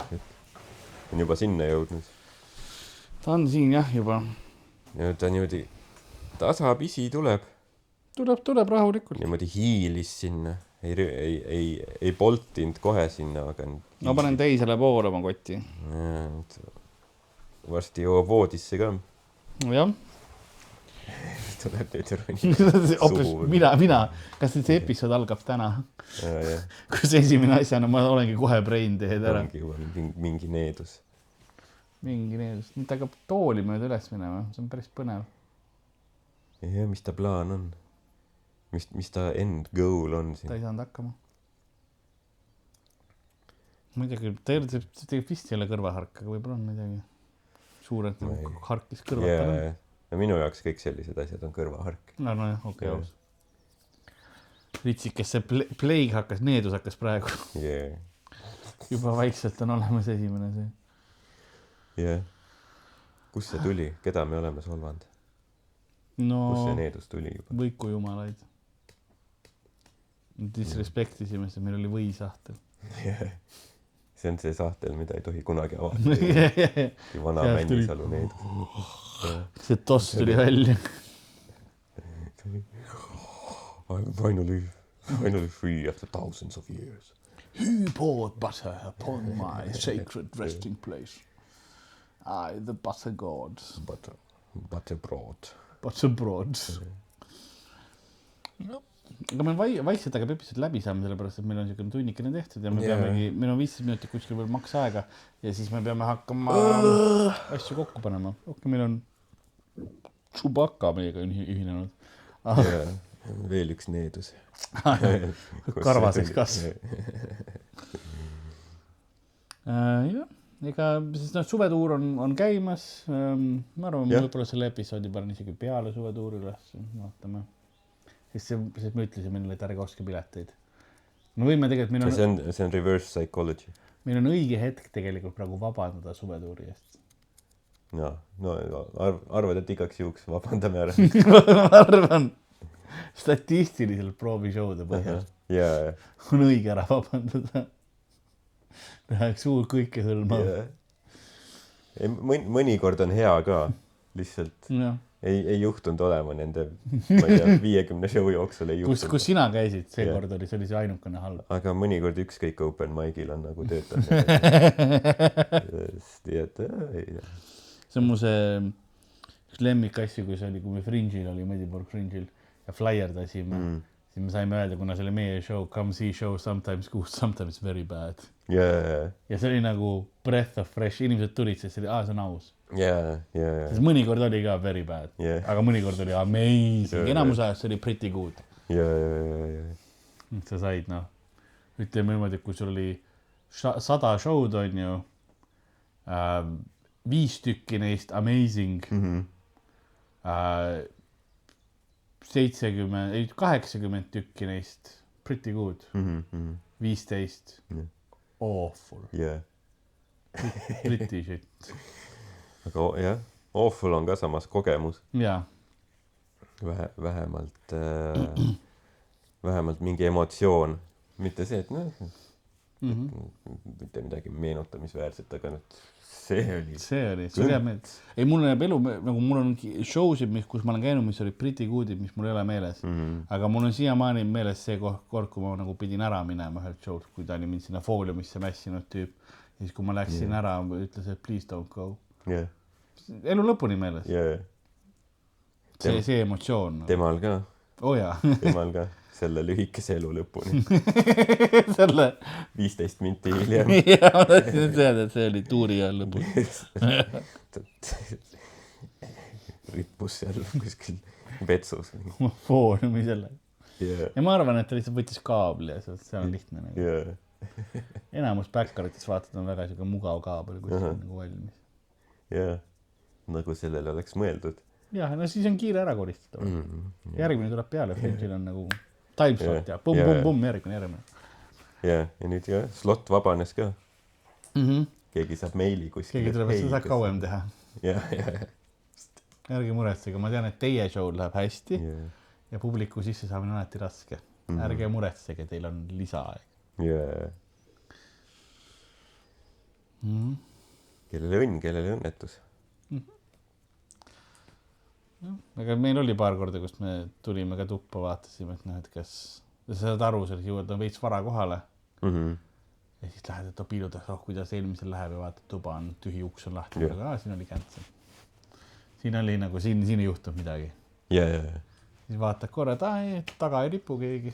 on juba sinna jõudnud. Ta on siin jah juba. Ja ta niimoodi tasapisi tuleb. Tuleb rahulikult. Niimoodi hiilis sinna. Ei poltinud kohe sinna, aga... Ma panen teisele poole oma kotti. Varsti jõuab voodisse ka. Jah. Tuleb nüüd suhu. Mina. Kas see episood algab täna? Kus esimene asjana ma olengi kohe brain teed ära. Ongi juba mingi needus. Mingi needus. Nüüd hakkab tooli mööda üles minema. See on päris põnev. Ja mis ta plaan on? Mis ta end goal on siin? Ta ei saanud hakkama. Ma ei tea küll, ta tegelikult vist ei ole kõrvahark, aga võib-olla on midagi suurelt harkis kõrvata. Ja minu jaoks kõik sellised asjad on kõrvahark. No jah, okei. Ritsi, kes see plague hakkas, needus hakkas praegu. Juba vaikselt on olemas esimene see. Jah. Kus see tuli? Keda me oleme solvanud? No, kus see needus tuli juba? Võiku jumalaid. Disrespektisime, sest meil oli võisahtel. See on see sahtel, mida ei tohi kunagi avada. Vana Männisalu needus. See toss tuli välja. I'm finally free after thousands of years. Who poured butter upon my sacred resting place? I, the butter god. Butterbrot. Butterbrot. No. Aga me vaikselt aga episood läbi saame, sellepärast, et meil on selline tunnikene tehtud ja me peamegi, meil on 15 minutit kuskil veel maks aega ja siis me peame hakkama asju kokku panema. Okei, meil on Chewbacca meiega ühinenud. Veel üks needus. Karvaseks kasv. Jah, ega siis suvetuur on käimas. Ma arvan, ma võib-olla selle episoodi panen isegi peale suvetuuri üles. Vaatame. Sest me ütlesime neile, et ärge ostke pileteid. Me võime tegelikult... See on reverse psychology. Meil on õige hetk tegelikult praegu vabandada suvetuuri eest. No arvad, et igaks juhuks vabandame ära. Ma arvan, statistiliselt proovishowde põhjal. On õige ära vabandada. Läheks suur kõike hõlmav. Mõnikord on hea ka, lihtsalt. Ei juhtunud olema nende, ma ei tea, 50 show jooksul ei juhtunud. Kus sina käisid, seekord oli see ainukene halb. Aga mõnikord ükskõik open mic'il on nagu töötanud. See on mu see lemmik asju, kui me Fringe'il oli, Mediborg Fringe'il ja flyerdasime. Siis me saime öelda, kuna see oli meie show, come see show, sometimes good, sometimes very bad. Ja see oli nagu breath of fresh, inimesed tulid, sest see on aus. Sest mõnikord oli ka very bad, aga mõnikord oli amazing. Enamus ajast see oli pretty good. Sa said, ütleme niimoodi, kui sul oli 100 show'd on ju, 5 tükki neist amazing, 80 tükki neist pretty good, 15 awful. Pretty shit. Aga jah, awful on ka samas kogemus. Jaa. Vähemalt mingi emotsioon. Mitte see, et mitte midagi meenutamisväärset, aga see oli. Ei, mul on elu, nagu mul on showsid, kus ma olen käinud, mis olid pretty goodid, mis mul ei ole meeles. Aga mul on siiamaani meeles see kord, kui ma nagu pidin ära minema ühelt show'd, kui ta oli mind sinna fooliumisse mässinud tüüp. Ja siis, kui ma läksin ära, ütles, et please don't go. Elu lõpuni meeles. See emotsioon. Temal ka. Temal ka. Selle lühikese elu lõpuni. Selle 15 minti hiljem. Ja, ma tahtsin teada, et see oli tuuri ajal lõpuni. Rippus seal kuskil vetsus. Foorumi selle. Ja ma arvan, et ta lihtsalt võttis kaabli ja see on lihtne. Enamus backeritest vaatad on väga mugav kaabel, kui see on nagu valmis. nagu sellele oleks mõeldud. Jah, no siis on kiire ära koristada. Järgmine tuleb peale, Fringe'il on nagu timeslot ja pum, järgmine. Ja nüüd slot vabanes ka. Keegi saab meili kuskil. Keegi tuleb, et sa saad kauem teha. Ja. Ärge muretsege, ma tean, et teie show läheb hästi ja publiku sisse saamine on alati raske. Ärge muretsege, teil on lisaaeg. Kellele õnn, kellele õnnetus. Aga meil oli paar korda, kus me tulime ka tuppa, vaatasime, et kas sa saad aru, seal jõuad veits vara kohale. Ja siis lähed, et piiludaks, kuidas eelmisel läheb ja vaatad, tuba on tühi, uks on lahti. Aga siin oli käntse. Siin oli nagu, siin ei juhtub midagi. Siis vaatad korra, et taga ei ripu keegi.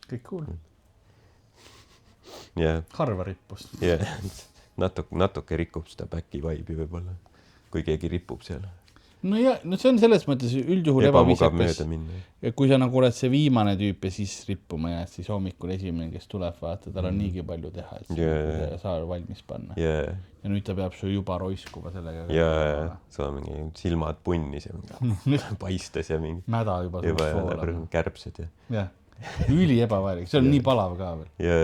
Kõik cool. Harva rippus. Natuke rikub seda back'i vibe'i võib-olla, kui keegi ripub seal. No see on selles mõttes üldjuhul ebaviisakas. Ja kui sa nagu oled see viimane tüüp ja siis rippuma ja siis hommikul esimene, kes tuleb, vaata, tal on niigi palju teha, et sa valmis panna. Ja nüüd ta peab su juba roiskuva sellega. Sul on mingi silmad punnis ja paistes ja mingi mäda juba kärbsed. Üli ebavajalik, see on nii palav ka veel.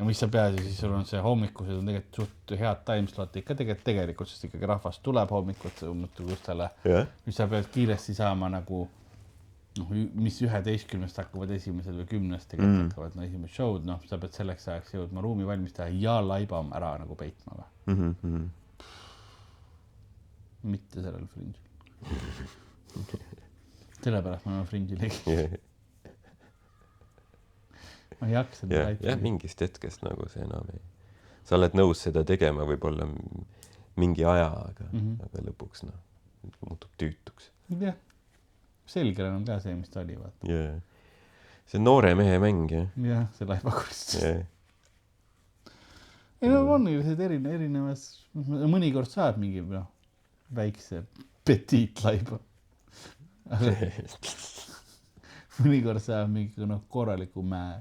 Ja mis sa pead, siis sul on see hommikused on tegelikult suht head timeslot ikka tegelikult, sest ikkagi rahvas tuleb hommikut kustele. Mis sa pead kiiresti saama nagu, mis 11 hakkavad esimesed või 10 tegelikult hakkavad esimesed show'd, sa pead selleks ajaks jõudma ruumi valmis teha ja laibam ära nagu peitma või? Mitte sellel Fringe'il. Sellepärast ma olen Fringe'il legi. Ma ei jaksa ja mingist hetkest nagu see enam ei. Sa oled nõus seda tegema võib-olla mingi aja, aga lõpuks muutub tüütuks. Jah, selgel on ka see, mis ta oli. See noore mehe mäng, jah, see laibakuristus. Ei no on erinevas, mõnikord saab mingi väikse petiit laiba. Mõnikord saab mingi korraliku mäe.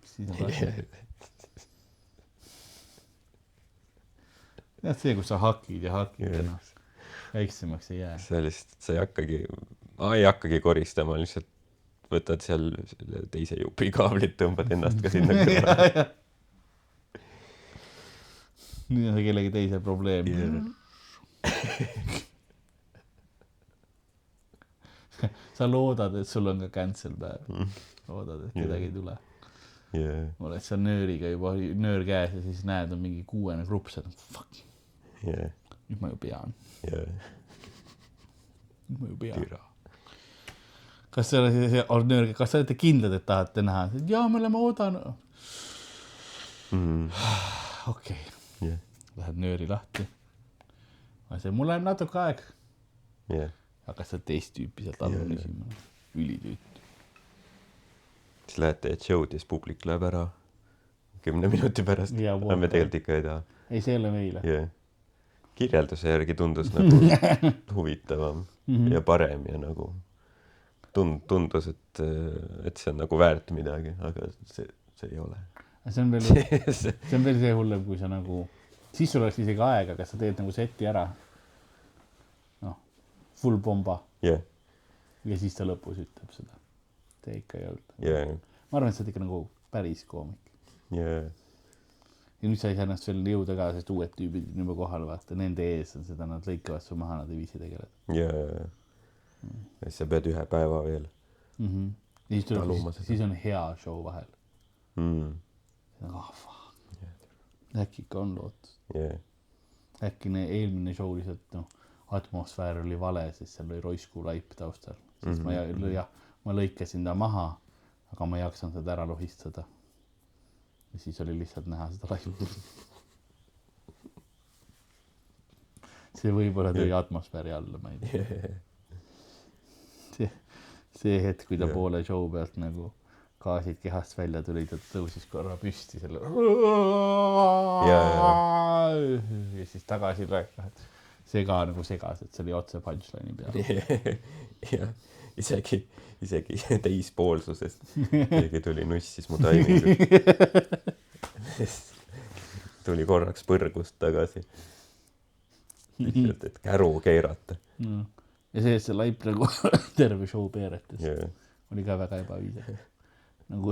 Siis on see, kus sa hakid ja väiksemaks ei jää. Sa ei hakkagi koristama, lihtsalt võtad seal teise jupi kaablit, tõmbad ennast ka sinna kõrvale. Nüüd on see kellegi teise probleem. Sa loodad, et sul on ka cancel päev. Loodad, et kedagi ei tule. Oled seal nööriga juba nöör käes ja siis näed, on mingi 6 grupp seal. Fuck. Nüüd ma ju pean. Kas sa olete kindlad, et tahate näha? Jaa, me oleme oodanud. Okei. Lähed nööri lahti. Mul läheb natuke aeg. Aga sa teist tüüpi sealt allun esimene. Ülitüüt. Siis lähed teed show'd ja siis publik läheb ära 10 minuti pärast. Aga me tegelikult ikka ei taha. Ei, see ei ole meile. Kirjelduse järgi tundus nagu huvitavam ja parem ja nagu tundus, et see on nagu väärt midagi, aga see ei ole. See on veel see hullem, kui sa nagu, siis sul oleks isegi aega, kas sa teed nagu seti ära. Full bomba. Ja siis ta lõpus ütleb seda. Te ikka ei olnud. Ma arvan, et sa oled ikka nagu päris koomik. Ja nüüd sa ei saa ennast veel jõuda ka, sest uued tüübid juba kohal vaata. Nende ees on seda, nad lõikavad su maha, nad ei viisi tegeleda. Ja sa pead 1 päeva veel. Siis on hea show vahel. Äkki ikka on lootus. Äkki eelmine show lihtsalt, atmosfäär oli vale, sest seal oli roisku laip taustal. Siis ma lõikasin ta maha, aga ma ei jaksan seda ära lohistada. Ja siis oli lihtsalt näha seda laipu. See võib-olla tõi atmosfääri alla, ma ei tea. See hetk, kui ta poole show pealt nagu gaasid kehast välja tuli, ta tõusis korra püsti selle. Ja siis tagasi rääkis. See ka nagu segas, et see oli otse punchline'i peal. Ja isegi teispoolsusest. Keegi tuli nussis mu taimingut. Tuli korraks põrgust tagasi. lihtsalt, et käru keerata. No. Ja see laip nagu terve show peeretas. Yeah. Oli ka väga ebaviisakas. Nagu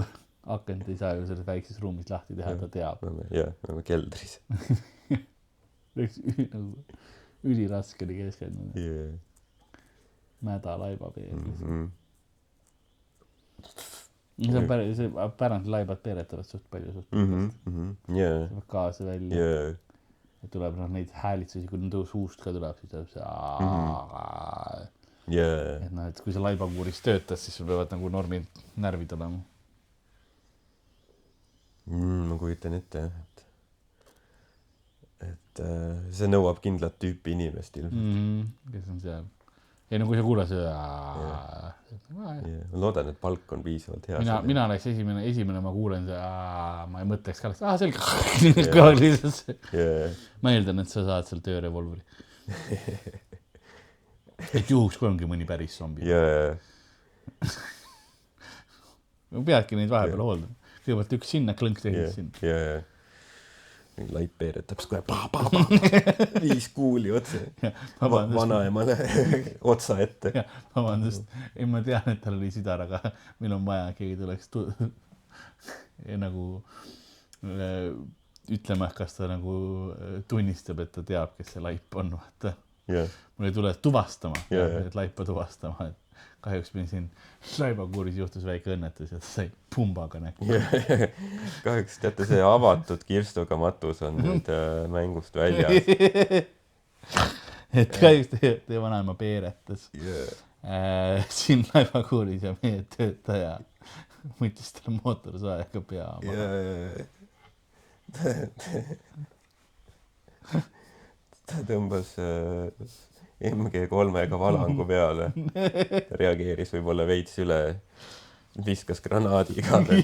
akent ei saa ju selles väikses ruumis lahti teha, ta teab. Me oleme keldris. Nagu üliraske oli keskenduda. Yeah. Mäda laiba peeris. Mm-hmm. See pärand laibad peeretavad suht palju suht. Yeah. See peab kaasa välja. Yeah. Et tuleb neid häälitsusi, kui tõus suust ka tuleb, siis tuleb see Yeah. et noh, et kui see laibakuuris töötas, siis sul peavad nagu normid närvid olema. Ma kujutan ette, et see nõuab kindlat tüüpi inimest ilmselt. Kes on seal? Ja no kui sa kuuled see Ma loodan, et palk on piisavalt hea. Mina oleks esimene ma kuulen see ma ei mõtleks ka selge ma eeldan, et sa saad seal töörevolveri et juhuks kui ongi mõni päris zombi peadki neid vahepeal hooldama kõigepealt üks sinna klõnk tehes sinna laip peeretab siis kohe 5 kuuli otse vanaemale otsa ette vabandust, ei ma tean, et tal oli sidar, aga meil on vaja, keegi tuleks nagu ütlema, kas ta nagu tunnistab, et ta teab, kes see laip on, vaata mul ei tule tuvastama, et laipa tuvastama, et kahjuks meil siin laibakuuris juhtus väike õnnetus ja ta sai pumbaga näkku. Kahjuks teate, see avatud kirstuga matus on nüüd mängust väljas. Et kahjuks teie vanaema peeretas siin laibakuuris ja meie töötaja võttis talle mootorsaajaga pea. Ta tõmbas MG3-ga valangu peale, reageeris võib-olla veits üle, viskas granaadiga. Me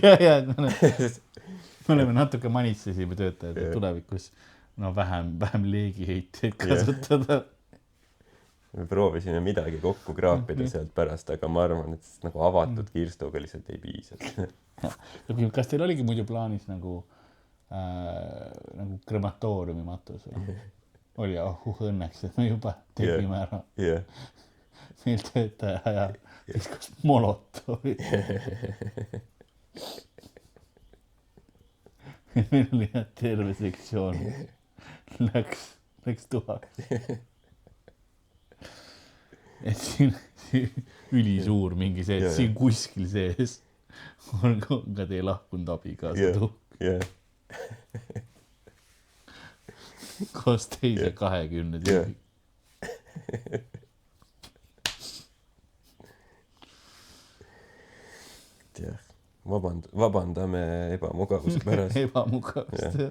oleme natuke manitsesime töötajad, et tulevikus vähem leegiheiteid kasutada. Me proovisime midagi kokku kraapida sealt pärast, aga ma arvan, et nagu avatud kirstuga lihtsalt ei piisa. Kas teil oligi muidu plaanis nagu krematooriumi matus või? Oli õnneks, et me juba tegime ära. Meil töötaja ja viskas molotovi. Meil oli terve sektsioon. Läks tuhaks. Et siin ülisuur mingi see, et siin kuskil sees on ka teie lahkunud abikaasa tuhk. Koos teise 20 tüübi. Vabandame ebamugavuse pärast. Ebamugavust, jah.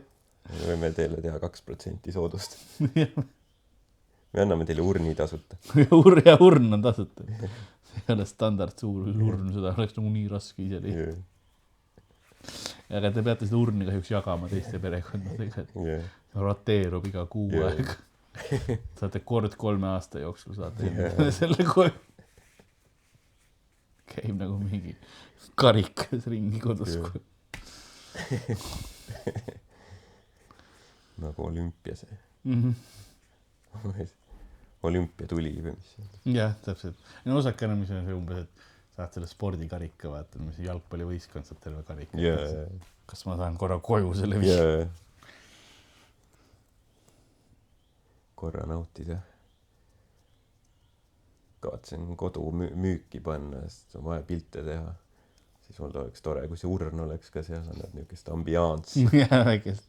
Me võime teile teha 2% soodust. Me anname teile urni tasuta. Ja urn on tasuta. See ei ole standard suur urn, seda oleks nagu nii raske ise leida. Aga te peate seda urni kahjuks jagama teiste perekondadega. Roteerub iga kuu aega. Saate kord 3 aasta jooksul saate selle koju. Käib nagu mingi karikas ringi kodus. Nagu olümpias. Olümpia tuli või mis? Jah, täpselt. Osakene, mis on see umbes, et saad selle spordikarika, vaata, mis jalgpallivõistkond saab terve karika. Kas ma saan korra koju selle viis? Korra nautida. Kavatsen kodu müüki panna, sest on vaja pilte teha. Siis mul oleks tore, kui see urn oleks ka seal, annab niisugust ambiaans. Jah, väikest.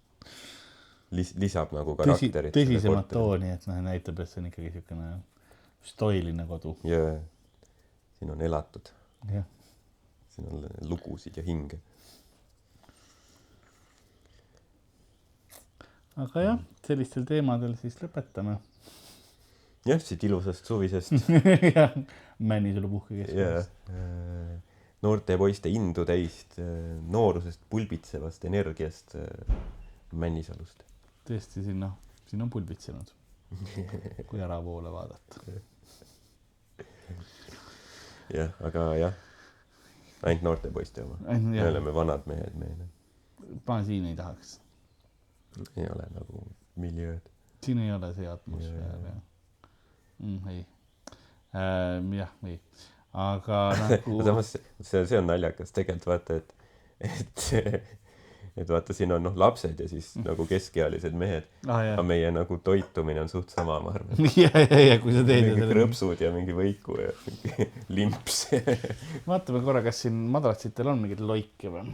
Lisab nagu karakterit. Tõsisemat tooni, et näitab, et see on ikkagi niisugune stoiline kodu. Jaa, siin on elatud. Siin on lugusid ja hinge. Aga jah, sellistel teemadel siis lõpetame. Jah, siit ilusast suvisest. Männiselu puhkekeskkonnast. Noorte poiste indu täist, noorusest pulbitsevast energiast Männisalust. Tõesti, siin on pulbitsenud, kui äravoole vaadata. Jah, aga jah, ainult noorte poiste oma. Me oleme vanad mehed meile. Ma siin ei tahaks. Ei ole nagu miljööd. siin ei ole see atmosfäär. Ei. Jah, ei. Aga nagu... Samas see on naljakas. Tegelikult vaata, et vaata, siin on lapsed ja siis nagu keskealised mehed. Aga meie nagu toitumine on suht sama, ma arvan. Ja, kui sa teed. Mingi krõpsud ja mingi võiku ja mingi limps. Vaatame korra, kas siin madratsitel on mingid loike või?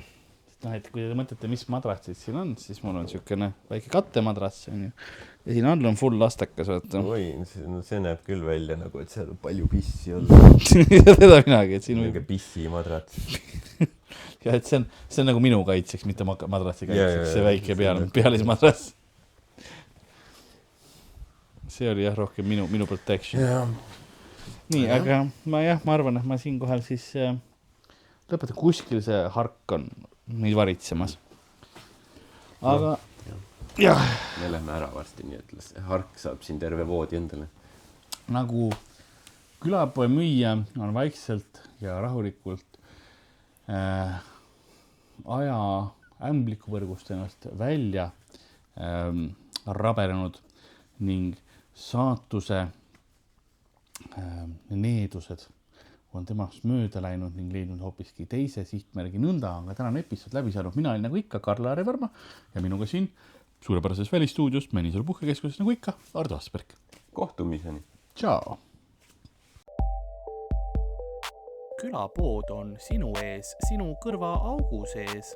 Et kui te mõtlete, mis madratsid siin on, siis mul on niisugune väike kattemadrats. Ja siin all on full lastakas. Vaata. Oi, see näeb küll välja nagu, et seal on palju pissi olla. Seda minagi. Mingi pissi madrats. Ja, et see on nagu minu kaitseks, mitte madratsi kaitseks. See väike pealismadrats. See oli jah rohkem minu protection. Nii, aga ma arvan, et ma siin kohal siis lõpetan kuskil see hark on meid varitsemas. Aga jah. Me lähme ära varsti, nii et hark saab siin terve voodi endale. Nagu külapoe müüja on vaikselt ja rahulikult aja ämblikuvõrgust ennast välja rabenenud ning saatuse needused on temast mööda läinud ning leidnud hoopiski teise sihtmärgi. Nõnda on ka tänane episood läbi saanud. Mina olin nagu ikka Karl-Laari Varma ja minuga siin suurepärases välistuudios Männisalu puhkekeskuses nagu ikka Ardo Asperg. Kohtumiseni. Tšao. Külapood on sinu ees, sinu kõrva augu sees.